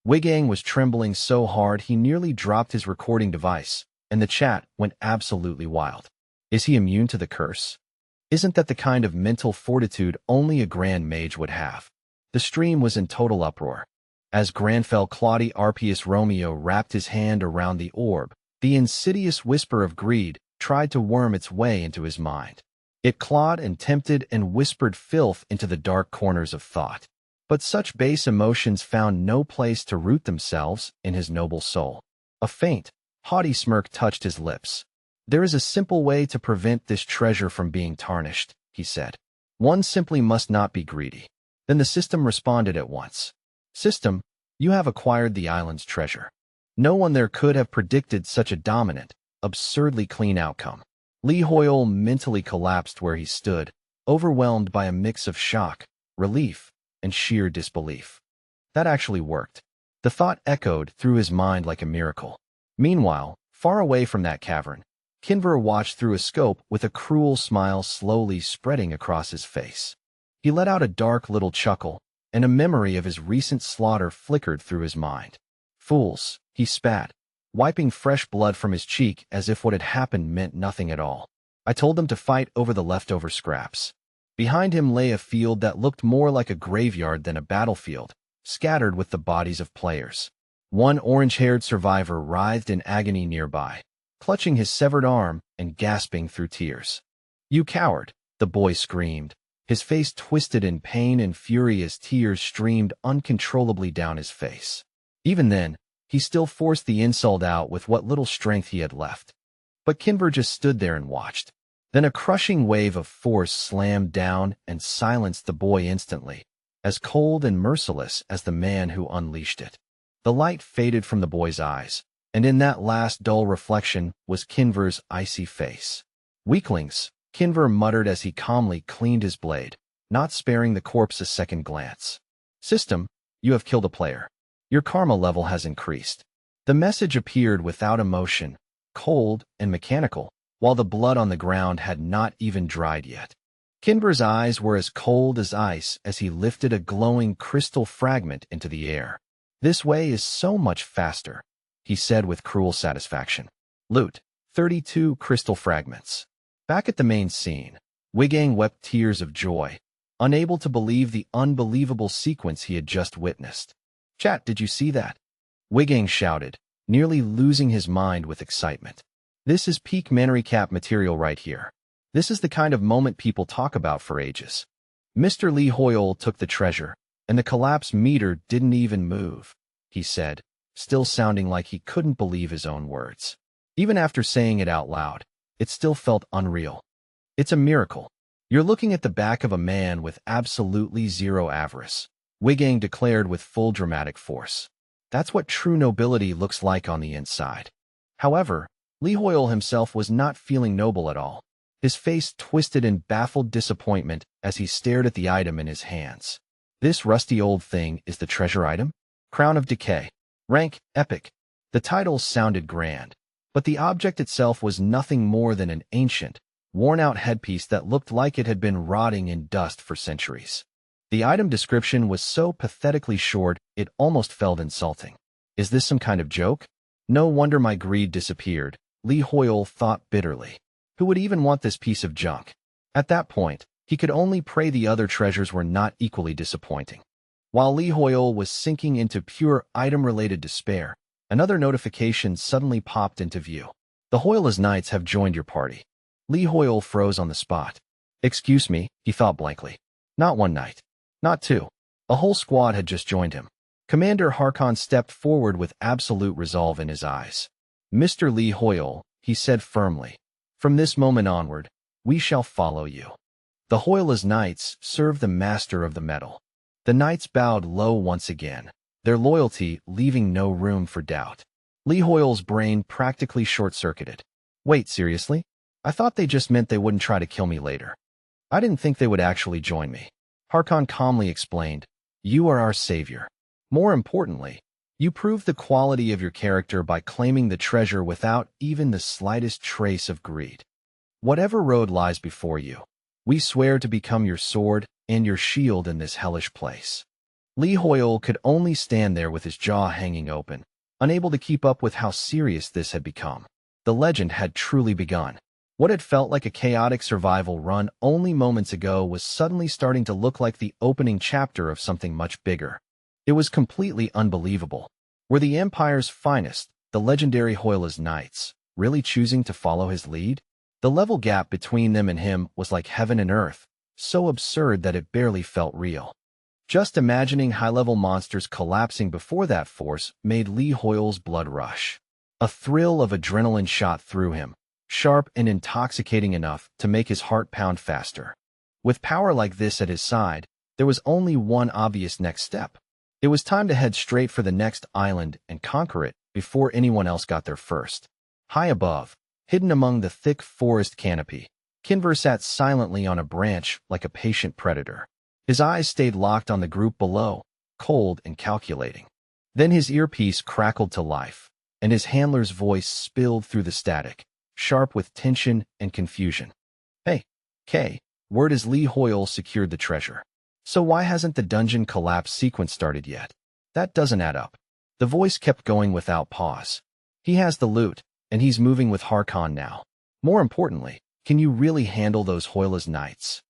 Wigang was trembling so hard he nearly dropped his recording device, and the chat went absolutely wild. Is he immune to the curse? Isn't that the kind of mental fortitude only a grand mage would have? The stream was in total uproar. As Granfell Claudi Arpius Romeo wrapped his hand around the orb, the insidious whisper of greed tried to worm its way into his mind. It clawed and tempted and whispered filth into the dark corners of thought. But such base emotions found no place to root themselves in his noble soul. A faint, haughty smirk touched his lips. There is a simple way to prevent this treasure from being tarnished, he said. One simply must not be greedy. Then the system responded at once. System, you have acquired the island's treasure. No one there could have predicted such a dominant, absurdly clean outcome. Lee Hoyle mentally collapsed where he stood, overwhelmed by a mix of shock, relief, and sheer disbelief. That actually worked. The thought echoed through his mind like a miracle. Meanwhile, far away from that cavern, Kinver watched through a scope with a cruel smile slowly spreading across his face. He let out a dark little chuckle, and a memory of his recent slaughter flickered through his mind. Fools, he spat, wiping fresh blood from his cheek as if what had happened meant nothing at all. I told them to fight over the leftover scraps. Behind him lay a field that looked more like a graveyard than a battlefield, scattered with the bodies of players. One orange-haired survivor writhed in agony nearby, clutching his severed arm and gasping through tears. You coward, the boy screamed, his face twisted in pain and fury as tears streamed uncontrollably down his face. Even then, he still forced the insult out with what little strength he had left. But Kinver just stood there and watched. Then a crushing wave of force slammed down and silenced the boy instantly, as cold and merciless as the man who unleashed it. The light faded from the boy's eyes, and in that last dull reflection was Kinver's icy face. Weaklings, Kinver muttered as he calmly cleaned his blade, not sparing the corpse a second glance. System, you have killed a player. Your karma level has increased. The message appeared without emotion, cold and mechanical, while the blood on the ground had not even dried yet. Kinver's eyes were as cold as ice as he lifted a glowing crystal fragment into the air. This way is so much faster, he said with cruel satisfaction. Loot, 32 crystal fragments. Back at the main scene, Wigang wept tears of joy, unable to believe the unbelievable sequence he had just witnessed. Chat, did you see that? Wigang shouted, nearly losing his mind with excitement. This is peak Manrecap material right here. This is the kind of moment people talk about for ages. Mr. Lee Hoyle took the treasure, and the collapse meter didn't even move, he said, still sounding like he couldn't believe his own words. Even after saying it out loud, it still felt unreal. It's a miracle. You're looking at the back of a man with absolutely zero avarice, Wigang declared with full dramatic force. That's what true nobility looks like on the inside. However, Lee Hoyle himself was not feeling noble at all. His face twisted in baffled disappointment as he stared at the item in his hands. This rusty old thing is the treasure item? Crown of Decay. Rank, Epic. The title sounded grand, but the object itself was nothing more than an ancient, worn-out headpiece that looked like it had been rotting in dust for centuries. The item description was so pathetically short it almost felt insulting. Is this some kind of joke? No wonder my greed disappeared, Lee Hoyle thought bitterly. Who would even want this piece of junk? At that point, he could only pray the other treasures were not equally disappointing. While Lee Hoyle was sinking into pure item-related despair, another notification suddenly popped into view. The Hoyle's Knights have joined your party. Lee Hoyle froze on the spot. Excuse me, he thought blankly. Not one knight. Not two. A whole squad had just joined him. Commander Harkon stepped forward with absolute resolve in his eyes. Mr. Lee Hoyle, he said firmly, from this moment onward, we shall follow you. The Hoyle's Knights served the master of the metal. The knights bowed low once again, their loyalty leaving no room for doubt. Lee Hoyle's brain practically short-circuited. Wait, seriously? I thought they just meant they wouldn't try to kill me later. I didn't think they would actually join me. Harkon calmly explained, you are our savior. More importantly, you proved the quality of your character by claiming the treasure without even the slightest trace of greed. Whatever road lies before you, we swear to become your sword and your shield in this hellish place. Lee Hoyle could only stand there with his jaw hanging open, unable to keep up with how serious this had become. The legend had truly begun. What had felt like a chaotic survival run only moments ago was suddenly starting to look like the opening chapter of something much bigger. It was completely unbelievable. Were the Empire's finest, the legendary Hoyle's Knights, really choosing to follow his lead? The level gap between them and him was like heaven and earth, so absurd that it barely felt real. Just imagining high-level monsters collapsing before that force made Lee Hoyle's blood rush. A thrill of adrenaline shot through him, sharp and intoxicating enough to make his heart pound faster. With power like this at his side, there was only one obvious next step. It was time to head straight for the next island and conquer it before anyone else got there first. High above, hidden among the thick forest canopy, Kinver sat silently on a branch like a patient predator. His eyes stayed locked on the group below, cold and calculating. Then his earpiece crackled to life, and his handler's voice spilled through the static, sharp with tension and confusion. "Hey, Kay, word is Lee Hoyle secured the treasure. So why hasn't the dungeon collapse sequence started yet? That doesn't add up." The voice kept going without pause. "He has the loot, and he's moving with Harkon now. More importantly, can you really handle those Hoyle's knights?"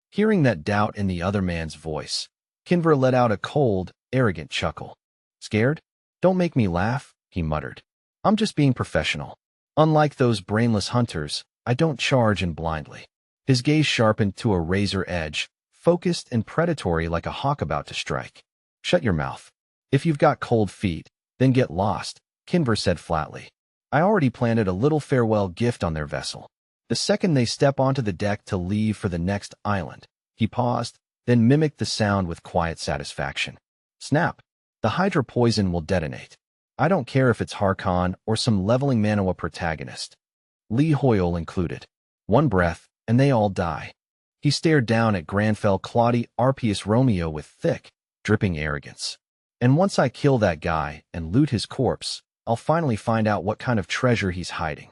Hearing that doubt in the other man's voice, Kinver let out a cold, arrogant chuckle. "Scared? Don't make me laugh," he muttered. "I'm just being professional. Unlike those brainless hunters, I don't charge in blindly." His gaze sharpened to a razor edge, focused and predatory like a hawk about to strike. "Shut your mouth. If you've got cold feet, then get lost," Kinver said flatly. "I already planted a little farewell gift on their vessel. The second they step onto the deck to leave for the next island." He paused, then mimicked the sound with quiet satisfaction. "Snap. The Hydra poison will detonate. I don't care if it's Harkon or some leveling Manhwa protagonist. Lee Hoyle included. One breath, and they all die." He stared down at Granfell Claudie Arpius Romeo with thick, dripping arrogance. "And once I kill that guy and loot his corpse, I'll finally find out what kind of treasure he's hiding."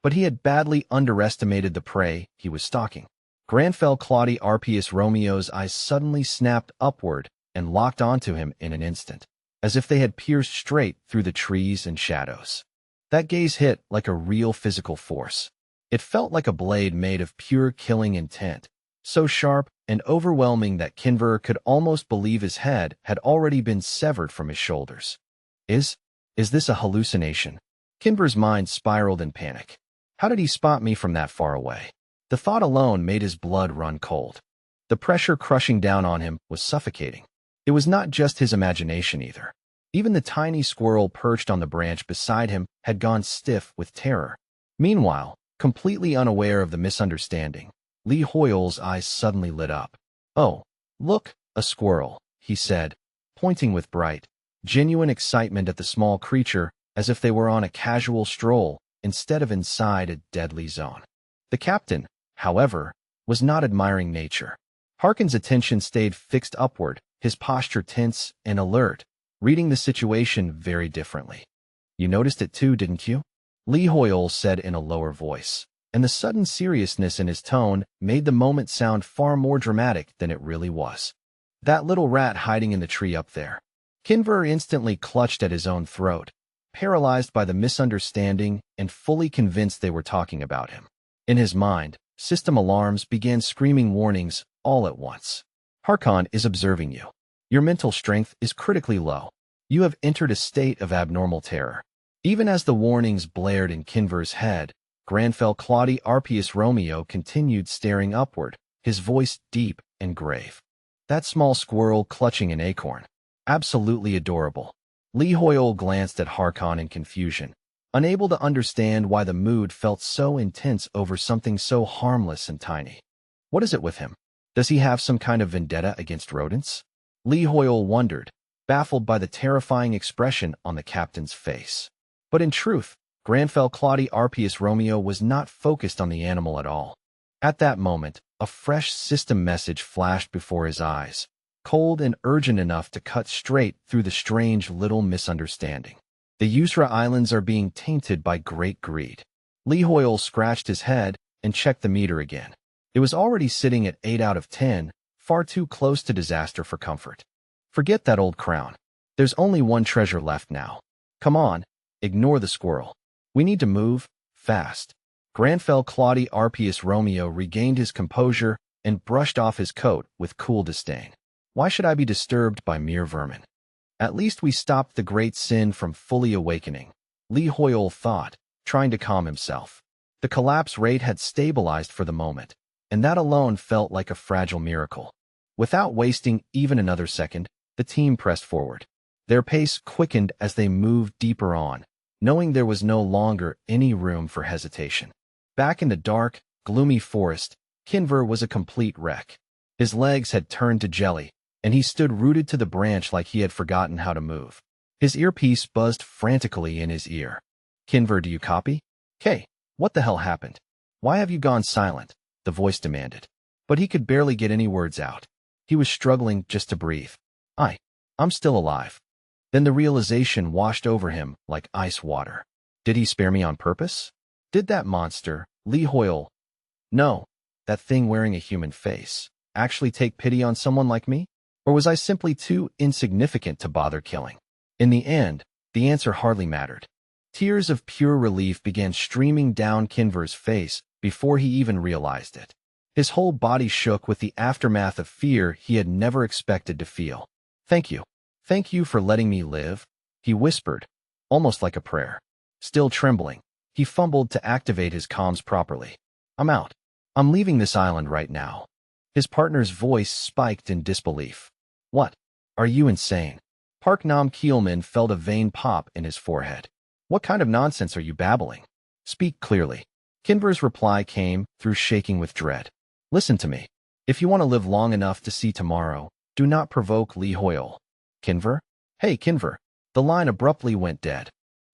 But he had badly underestimated the prey he was stalking. Granfell Claudie Arpius Romeo's eyes suddenly snapped upward and locked onto him in an instant, as if they had pierced straight through the trees and shadows. That gaze hit like a real physical force. It felt like a blade made of pure killing intent, so sharp and overwhelming that Kinver could almost believe his head had already been severed from his shoulders. Is this a hallucination? Kinver's mind spiraled in panic. How did he spot me from that far away? The thought alone made his blood run cold. The pressure crushing down on him was suffocating. It was not just his imagination either. Even the tiny squirrel perched on the branch beside him had gone stiff with terror. Meanwhile, completely unaware of the misunderstanding, Lee Hoyle's eyes suddenly lit up. "Oh, look, a squirrel," he said, pointing with bright, genuine excitement at the small creature as if they were on a casual stroll instead of inside a deadly zone. The captain, however, was not admiring nature. Harkin's attention stayed fixed upward, his posture tense and alert, reading the situation very differently. "You noticed it too, didn't you?" Lee Hoyle said in a lower voice, and the sudden seriousness in his tone made the moment sound far more dramatic than it really was. "That little rat hiding in the tree up there." Kinver instantly clutched at his own throat, paralyzed by the misunderstanding and fully convinced they were talking about him. In his mind, system alarms began screaming warnings all at once. "Harkon is observing you. Your mental strength is critically low. You have entered a state of abnormal terror." Even as the warnings blared in Kinver's head, Granfell Claudie Arpius Romeo continued staring upward, his voice deep and grave. "That small squirrel clutching an acorn. Absolutely adorable." Lee Hoyle glanced at Harkon in confusion, unable to understand why the mood felt so intense over something so harmless and tiny. What is it with him? Does he have some kind of vendetta against rodents? Lee Hoyle wondered, baffled by the terrifying expression on the captain's face. But in truth, Granfell Claudie Arpius Romeo was not focused on the animal at all. At that moment, a fresh system message flashed before his eyes, cold and urgent enough to cut straight through the strange little misunderstanding. "The Yusra Islands are being tainted by great greed." Lee Hoyle scratched his head and checked the meter again. It was already sitting at 8 out of 10, far too close to disaster for comfort. "Forget that old crown. There's only one treasure left now. Come on, ignore the squirrel. We need to move, fast." Granfell Claudie Arpius Romeo regained his composure and brushed off his coat with cool disdain. "Why should I be disturbed by mere vermin? At least we stopped the great sin from fully awakening," Lee Hoyle thought, trying to calm himself. The collapse rate had stabilized for the moment, and that alone felt like a fragile miracle. Without wasting even another second, the team pressed forward. Their pace quickened as they moved deeper on, knowing there was no longer any room for hesitation. Back in the dark, gloomy forest, Kinver was a complete wreck. His legs had turned to jelly, and he stood rooted to the branch like he had forgotten how to move. His earpiece buzzed frantically in his ear. Kinver, do you copy? K, what the hell happened? Why have you gone silent? The voice demanded. But he could barely get any words out. He was struggling just to breathe. I'm still alive. Then the realization washed over him like ice water. Did he spare me on purpose? Did that monster, Lee Hoyle, no, that thing wearing a human face, actually take pity on someone like me? Or was I simply too insignificant to bother killing? In the end, the answer hardly mattered. Tears of pure relief began streaming down Kinver's face before he even realized it. His whole body shook with the aftermath of fear he had never expected to feel. Thank you. Thank you for letting me live, he whispered, almost like a prayer. Still trembling, he fumbled to activate his comms properly. I'm out. I'm leaving this island right now. His partner's voice spiked in disbelief. What? Are you insane? Park Nam Keelman felt a vein pop in his forehead. What kind of nonsense are you babbling? Speak clearly. Kinver's reply came through shaking with dread. Listen to me. If you want to live long enough to see tomorrow, do not provoke Lee Hoyle. Kinver? Hey, Kinver. The line abruptly went dead.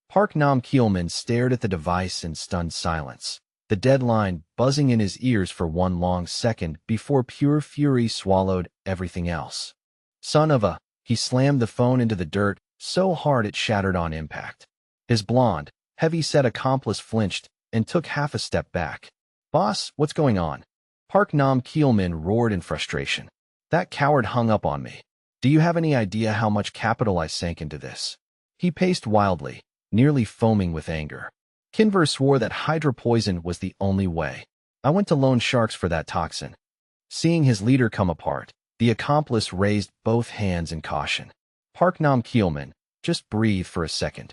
Park Nam Keelman stared at the device in stunned silence, the dead line buzzing in his ears for one long second before pure fury swallowed everything else. Son of a... He slammed the phone into the dirt so hard it shattered on impact. His blonde, heavy-set accomplice flinched and took half a step back. Boss, what's going on? Park Nam Keelman roared in frustration. That coward hung up on me. Do you have any idea how much capital I sank into this? He paced wildly, nearly foaming with anger. Kinver swore that Hydra poison was the only way. I went to loan sharks for that toxin. Seeing his leader come apart, the accomplice raised both hands in caution. Park Nam Keelman, just breathe for a second.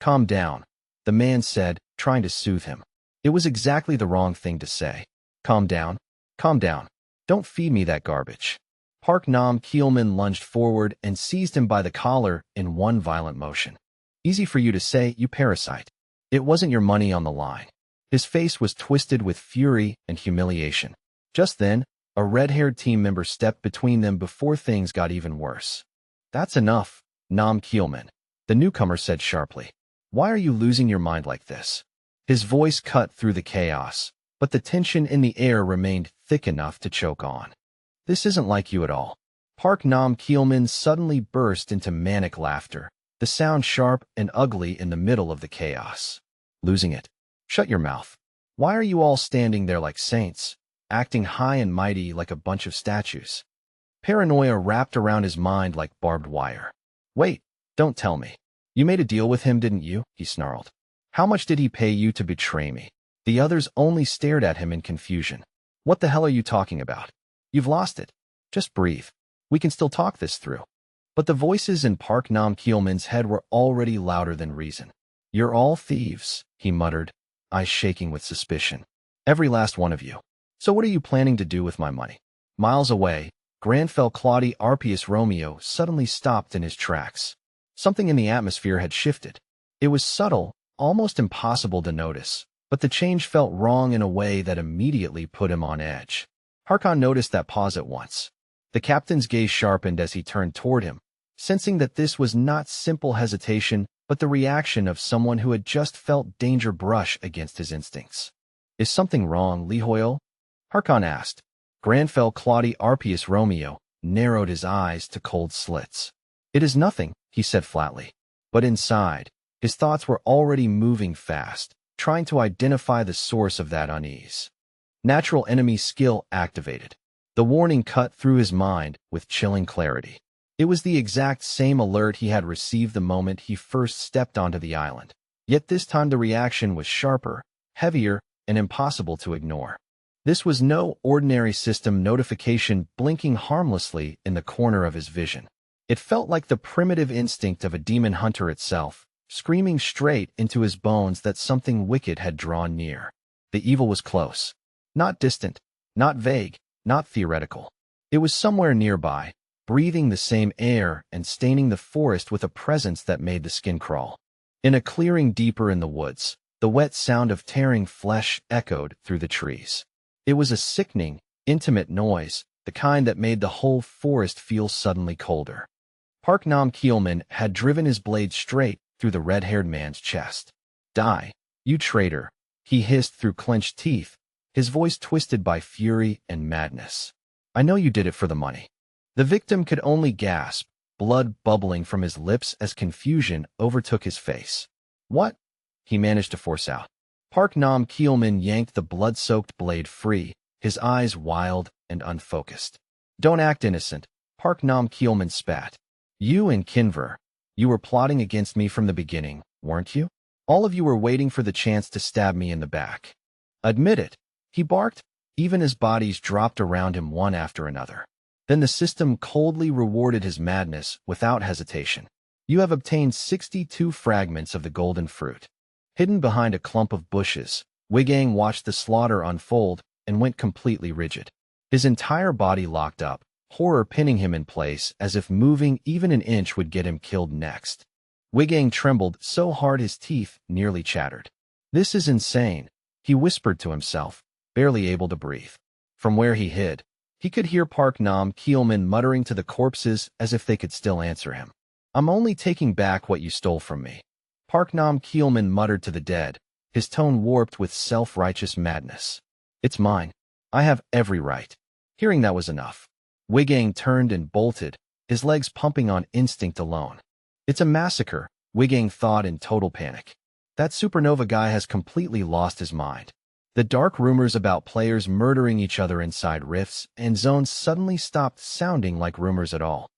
Calm down, the man said, trying to soothe him. It was exactly the wrong thing to say. Calm down. Calm down. Don't feed me that garbage. Park Nam Keelman lunged forward and seized him by the collar in one violent motion. Easy for you to say, you parasite. It wasn't your money on the line. His face was twisted with fury and humiliation. Just then, a red-haired team member stepped between them before things got even worse. That's enough, Nam Keelman, the newcomer said sharply. Why are you losing your mind like this? His voice cut through the chaos, but the tension in the air remained thick enough to choke on. This isn't like you at all. Park Nam Keelman suddenly burst into manic laughter, the sound sharp and ugly in the middle of the chaos. Losing it. Shut your mouth. Why are you all standing there like saints, acting high and mighty like a bunch of statues? Paranoia wrapped around his mind like barbed wire. Wait, don't tell me. You made a deal with him, didn't you? He snarled. How much did he pay you to betray me? The others only stared at him in confusion. What the hell are you talking about? You've lost it. Just breathe. We can still talk this through. But the voices in Park Nam Keelman's head were already louder than reason. You're all thieves, he muttered, eyes shaking with suspicion. Every last one of you. So what are you planning to do with my money? Miles away, Granfell Claudia Arpius Romeo suddenly stopped in his tracks. Something in the atmosphere had shifted. It was subtle, almost impossible to notice, but the change felt wrong in a way that immediately put him on edge. Harkon noticed that pause at once. The captain's gaze sharpened as he turned toward him, sensing that this was not simple hesitation, but the reaction of someone who had just felt danger brush against his instincts. Is something wrong, Lee Hoyle? Harkon asked. Granfell Claudia Arpius Romeo narrowed his eyes to cold slits. It is nothing, he said flatly. But inside, his thoughts were already moving fast, trying to identify the source of that unease. Natural enemy skill activated. The warning cut through his mind with chilling clarity. It was the exact same alert he had received the moment he first stepped onto the island. Yet this time the reaction was sharper, heavier, and impossible to ignore. This was no ordinary system notification blinking harmlessly in the corner of his vision. It felt like the primitive instinct of a demon hunter itself, screaming straight into his bones that something wicked had drawn near. The evil was close. Not distant, not vague, not theoretical. It was somewhere nearby, breathing the same air and staining the forest with a presence that made the skin crawl. In a clearing deeper in the woods, the wet sound of tearing flesh echoed through the trees. It was a sickening, intimate noise, the kind that made the whole forest feel suddenly colder. Park Nam-keelman had driven his blade straight through the red-haired man's chest. "Die, you traitor," he hissed through clenched teeth, his voice twisted by fury and madness. "I know you did it for the money." The victim could only gasp, blood bubbling from his lips as confusion overtook his face. "What?" he managed to force out. Park Nam-keelman yanked the blood-soaked blade free, his eyes wild and unfocused. "Don't act innocent," Park Nam-keelman spat. "You and Kinver, you were plotting against me from the beginning, weren't you? All of you were waiting for the chance to stab me in the back. Admit it," he barked, even as bodies dropped around him one after another. Then the system coldly rewarded his madness without hesitation. "You have obtained 62 fragments of the golden fruit." Hidden behind a clump of bushes, Wigang watched the slaughter unfold and went completely rigid. His entire body locked up, horror pinning him in place as if moving even an inch would get him killed next. Wigang trembled so hard his teeth nearly chattered. "This is insane," he whispered to himself, barely able to breathe. From where he hid, he could hear Park Nam-keelman muttering to the corpses as if they could still answer him. "I'm only taking back what you stole from me." Park Nam-keelman muttered to the dead, his tone warped with self-righteous madness. "It's mine. I have every right." Hearing that was enough, Wigang turned and bolted, his legs pumping on instinct alone. "It's a massacre," Wigang thought in total panic. "That supernova guy has completely lost his mind." The dark rumors about players murdering each other inside rifts and zones suddenly stopped sounding like rumors at all.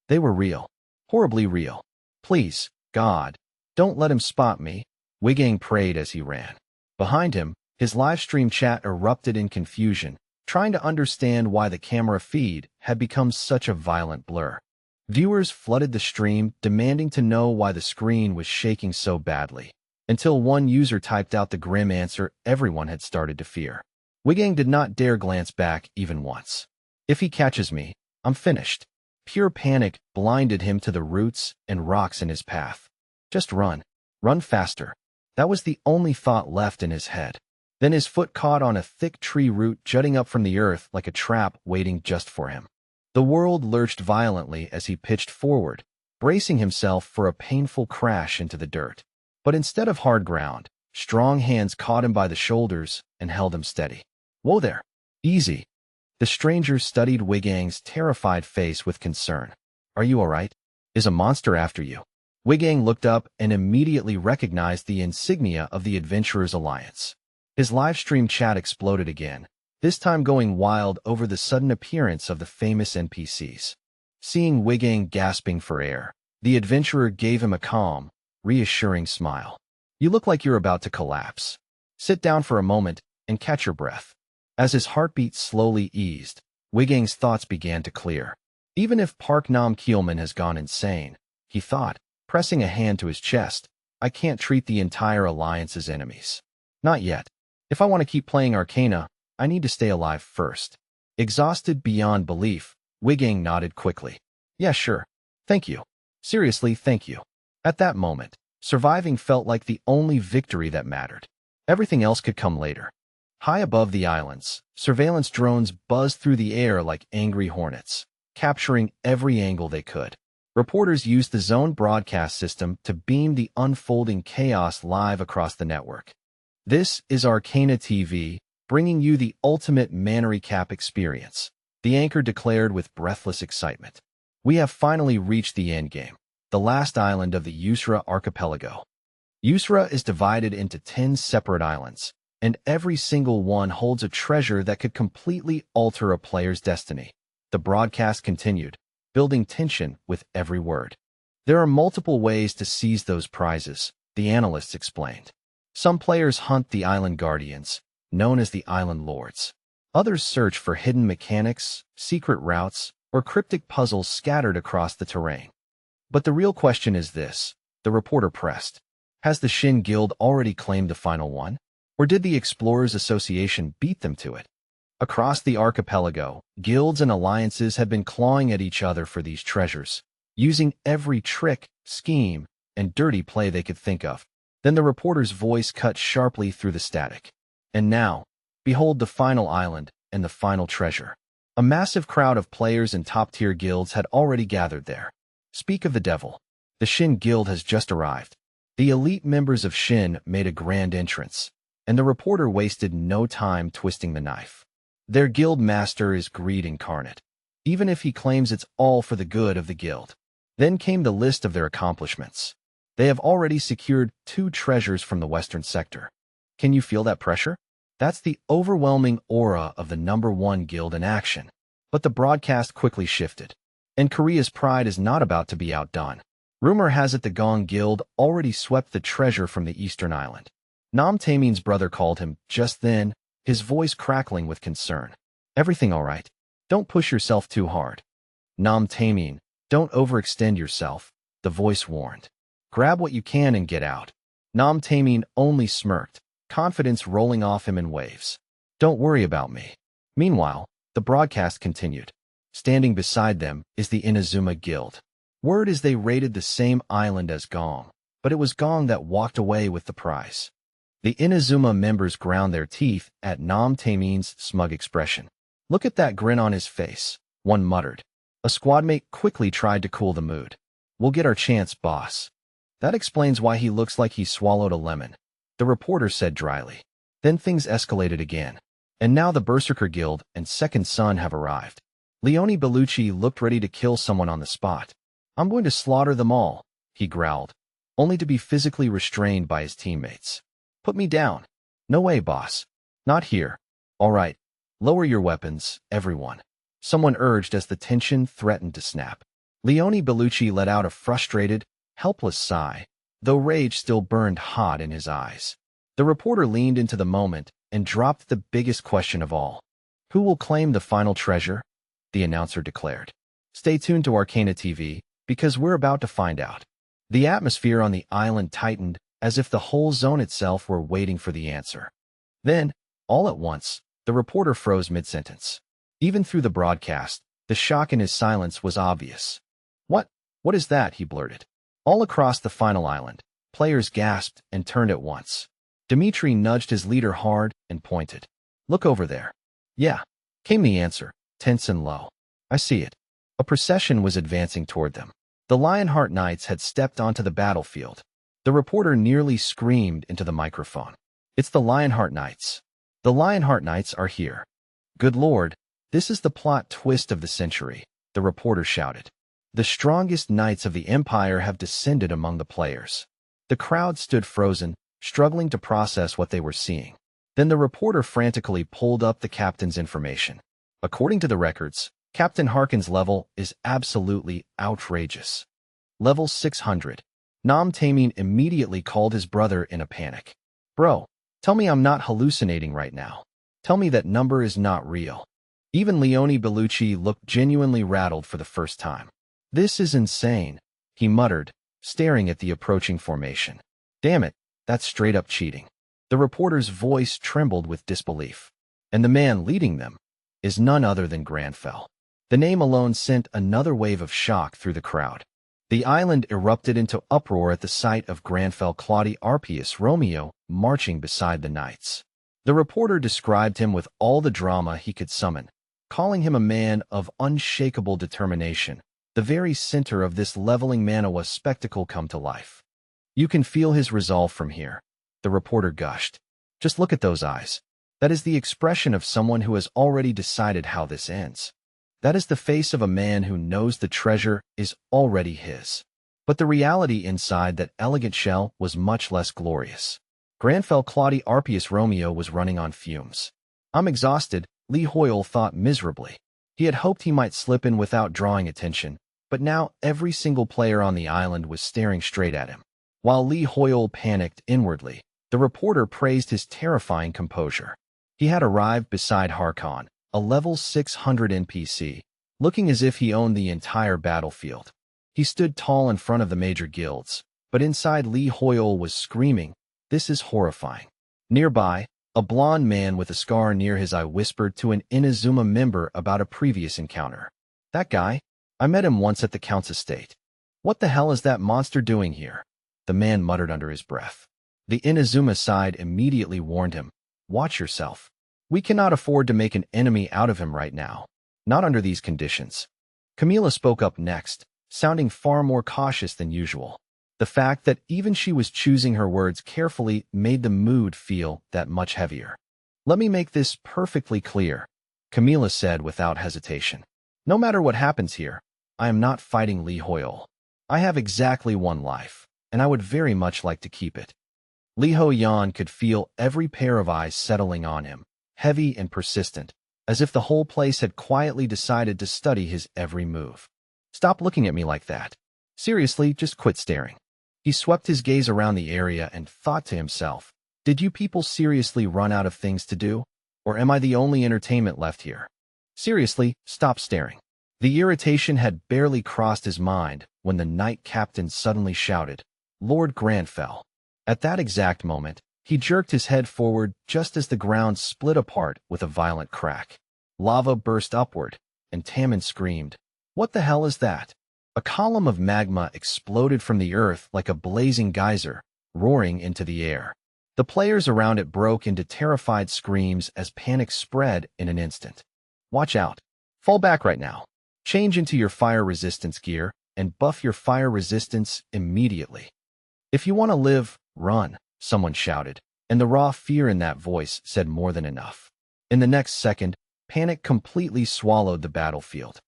They were real. Horribly real. "Please, God, don't let him spot me," Wigang prayed as he ran. Behind him, his livestream chat erupted in confusion, trying to understand why the camera feed had become such a violent blur. Viewers flooded the stream, demanding to know why the screen was shaking so badly, until one user typed out the grim answer everyone had started to fear. Wigang did not dare glance back even once. "If he catches me, I'm finished." Pure panic blinded him to the roots and rocks in his path. Just run. Run faster. That was the only thought left in his head. Then his foot caught on a thick tree root jutting up from the earth like a trap waiting just for him. The world lurched violently as he pitched forward, bracing himself for a painful crash into the dirt. But instead of hard ground, strong hands caught him by the shoulders and held him steady. "Whoa there. Easy." The stranger studied Wigang's terrified face with concern. "Are you all right? Is a monster after you?" Wigang looked up and immediately recognized the insignia of the Adventurers Alliance. His livestream chat exploded again, this time going wild over the sudden appearance of the famous NPCs. Seeing Wigang gasping for air, the adventurer gave him a calm, reassuring smile. "You look like you're about to collapse. Sit down for a moment and catch your breath." As his heartbeat slowly eased, Wigang's thoughts began to clear. Even if Park Nam-keelman has gone insane, he thought, pressing a hand to his chest, "I can't treat the entire alliance as enemies. Not yet. If I want to keep playing Arcana, I need to stay alive first." Exhausted beyond belief, Wigang nodded quickly. "Yeah, sure. Thank you. Seriously, thank you." At that moment, surviving felt like the only victory that mattered. Everything else could come later. High above the islands, surveillance drones buzzed through the air like angry hornets, capturing every angle they could. Reporters used the zone broadcast system to beam the unfolding chaos live across the network. "This is Arcana TV, bringing you the ultimate mana recap experience," the anchor declared with breathless excitement. "We have finally reached the endgame, the last island of the Yusra archipelago." Yusra is divided into 10 separate islands, and every single one holds a treasure that could completely alter a player's destiny. The broadcast continued, building tension with every word. "There are multiple ways to seize those prizes," the analysts explained. "Some players hunt the island guardians, known as the island lords. Others search for hidden mechanics, secret routes, or cryptic puzzles scattered across the terrain. But the real question is this," the reporter pressed. "Has the Shin Guild already claimed the final one? Or did the Explorers Association beat them to it?" Across the archipelago, guilds and alliances had been clawing at each other for these treasures, using every trick, scheme, and dirty play they could think of. Then the reporter's voice cut sharply through the static. "And now, Behold the final island and the final treasure. A massive crowd of players and top-tier guilds had already gathered there. Speak of the devil. The Shin Guild has just arrived. The elite members of Shin made a grand entrance, and the reporter wasted no time twisting the knife. Their guild master is greed incarnate, even if he claims it's all for the good of the guild. Then came the list of their accomplishments. They have already secured 2 treasures from the western sector. Can you feel that pressure? That's the overwhelming aura of the #1 guild in action. But the broadcast quickly shifted, and Korea's pride is not about to be outdone. Rumor has it the Gong Guild already swept the treasure from the eastern island. Nam Taemin's brother called him just then, his voice crackling with concern. Everything all right? Don't push yourself too hard. Nam Taemin, don't overextend yourself, the voice warned. Grab what you can and get out. Nam Taemin only smirked, confidence rolling off him in waves. Don't worry about me. Meanwhile, the broadcast continued. Standing beside them is the Inazuma Guild. Word is they raided the same island as Gong, but it was Gong that walked away with the prize. The Inazuma members ground their teeth at Nam Taemin's smug expression. Look at that grin on his face, one muttered. A squadmate quickly tried to cool the mood. We'll get our chance, boss. That explains why he looks like he swallowed a lemon, the reporter said dryly. Then things escalated again. And now the Berserker Guild and Second Son have arrived. Leone Bellucci looked ready to kill someone on the spot. I'm going to slaughter them all, he growled, only to be physically restrained by his teammates. Put me down. No way, boss. Not here. All right. Lower your weapons, everyone. Someone urged as the tension threatened to snap. Leone Bellucci let out a frustrated, helpless sigh, though rage still burned hot in his eyes. The reporter leaned into the moment and dropped the biggest question of all. Who will claim the final treasure? The announcer declared. Stay tuned to Arcana TV, because we're about to find out. The atmosphere on the island tightened as if the whole zone itself were waiting for the answer. Then, all at once, the reporter froze mid-sentence. Even through the broadcast, the shock in his silence was obvious. What is that? He blurted. All across the final island, players gasped and turned at once. Dmitri nudged his leader hard and pointed. Look over there. Yeah, came the answer, tense and low. I see it. A procession was advancing toward them. The Lionheart Knights had stepped onto the battlefield. The reporter nearly screamed into the microphone. It's the Lionheart Knights. The Lionheart Knights are here. Good Lord, this is the plot twist of the century, the reporter shouted. The strongest knights of the Empire have descended among the players. The crowd stood frozen, struggling to process what they were seeing. Then the reporter frantically pulled up the captain's information. According to the records, Captain Harkin's level is absolutely outrageous. Level 600. Nam Taemin immediately called his brother in a panic. Bro, tell me I'm not hallucinating right now. Tell me that number is not real. Even Leone Bellucci looked genuinely rattled for the first time. This is insane, he muttered, staring at the approaching formation. Damn it, that's straight up cheating. The reporter's voice trembled with disbelief. And the man leading them is none other than Granfell. The name alone sent another wave of shock through the crowd. The island erupted into uproar at the sight of Granfell Claudi Arpius Romeo marching beside the knights. The reporter described him with all the drama he could summon, calling him a man of unshakable determination, the very center of this leveling Manhwa spectacle come to life. You can feel his resolve from here, the reporter gushed. Just look at those eyes. That is the expression of someone who has already decided how this ends. That is the face of a man who knows the treasure is already his. But the reality inside that elegant shell was much less glorious. Granfell Claudi Arpius Romeo was running on fumes. I'm exhausted, Lee Hoyle thought miserably. He had hoped he might slip in without drawing attention, but now every single player on the island was staring straight at him. While Lee Hoyle panicked inwardly, the reporter praised his terrifying composure. He had arrived beside Harkon, a level 600 NPC, looking as if he owned the entire battlefield. He stood tall in front of the major guilds, but inside Lee Hoyle was screaming, "This is horrifying." Nearby, a blond man with a scar near his eye whispered to an Inazuma member about a previous encounter. That guy? I met him once at the Count's estate. What the hell is that monster doing here? The man muttered under his breath. The Inazuma side immediately warned him, watch yourself. We cannot afford to make an enemy out of him right now. Not under these conditions. Camila spoke up next, sounding far more cautious than usual. The fact that even she was choosing her words carefully made the mood feel that much heavier. Let me make this perfectly clear, Camila said without hesitation. No matter what happens here, I am not fighting Li Hoyol. I have exactly one life, and I would very much like to keep it. Li Hoyan could feel every pair of eyes settling on him, heavy and persistent, as if the whole place had quietly decided to study his every move. Stop looking at me like that. Seriously, just quit staring. He swept his gaze around the area and thought to himself, did you people seriously run out of things to do? Or am I the only entertainment left here? Seriously, stop staring. The irritation had barely crossed his mind when the knight captain suddenly shouted, Lord Granfell. At that exact moment, he jerked his head forward just as the ground split apart with a violent crack. Lava burst upward, and Tammin screamed, what the hell is that? A column of magma exploded from the earth like a blazing geyser, roaring into the air. The players around it broke into terrified screams as panic spread in an instant. Watch out. Fall back right now. Change into your fire resistance gear and buff your fire resistance immediately. If you want to live, run, someone shouted, and the raw fear in that voice said more than enough. In the next second, panic completely swallowed the battlefield.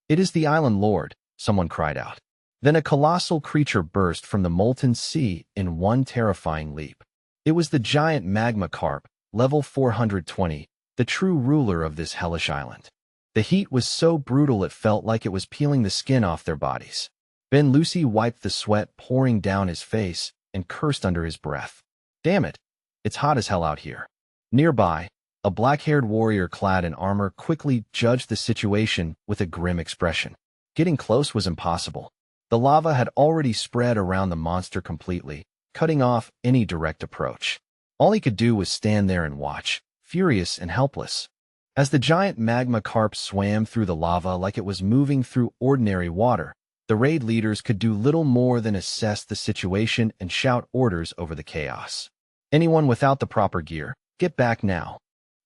It is the Island Lord, someone cried out. Then a colossal creature burst from the molten sea in one terrifying leap. It was the giant magma carp, level 420, the true ruler of this hellish island. The heat was so brutal it felt like it was peeling the skin off their bodies. Ben Lucy wiped the sweat pouring down his face and cursed under his breath. Damn it, it's hot as hell out here. Nearby, a black-haired warrior clad in armor quickly judged the situation with a grim expression. Getting close was impossible. The lava had already spread around the monster completely, cutting off any direct approach. All he could do was stand there and watch, furious and helpless. As the giant magma carp swam through the lava like it was moving through ordinary water, the raid leaders could do little more than assess the situation and shout orders over the chaos. Anyone without the proper gear, get back now.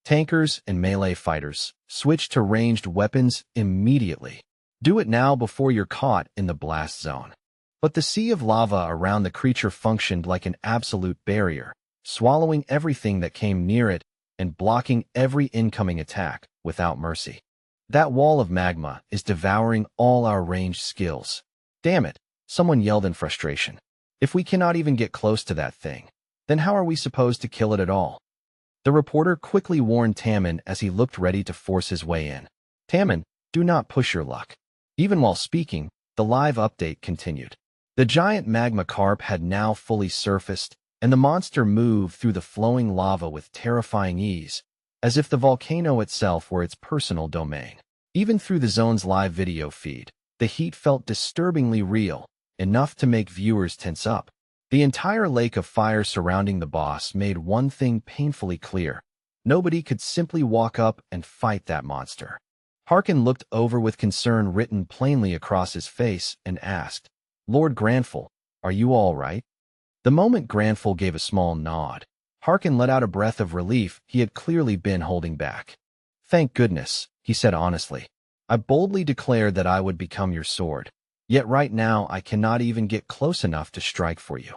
Tankers and melee fighters, switch to ranged weapons immediately. Do it now before you're caught in the blast zone. But the sea of lava around the creature functioned like an absolute barrier, swallowing everything that came near it and blocking every incoming attack without mercy. That wall of magma is devouring all our ranged skills. Damn it, someone yelled in frustration. If we cannot even get close to that thing, then how are we supposed to kill it at all? The reporter quickly warned Tammin as he looked ready to force his way in. Tammin, do not push your luck. Even while speaking, the live update continued. The giant magma carp had now fully surfaced, and the monster moved through the flowing lava with terrifying ease, as if the volcano itself were its personal domain. Even through the zone's live video feed, the heat felt disturbingly real, enough to make viewers tense up. The entire lake of fire surrounding the boss made one thing painfully clear. Nobody could simply walk up and fight that monster. Harkin looked over with concern written plainly across his face and asked, Lord Granfell, are you all right? The moment Granfell gave a small nod, Harkin let out a breath of relief he had clearly been holding back. Thank goodness, he said honestly. I boldly declared that I would become your sword. Yet right now I cannot even get close enough to strike for you.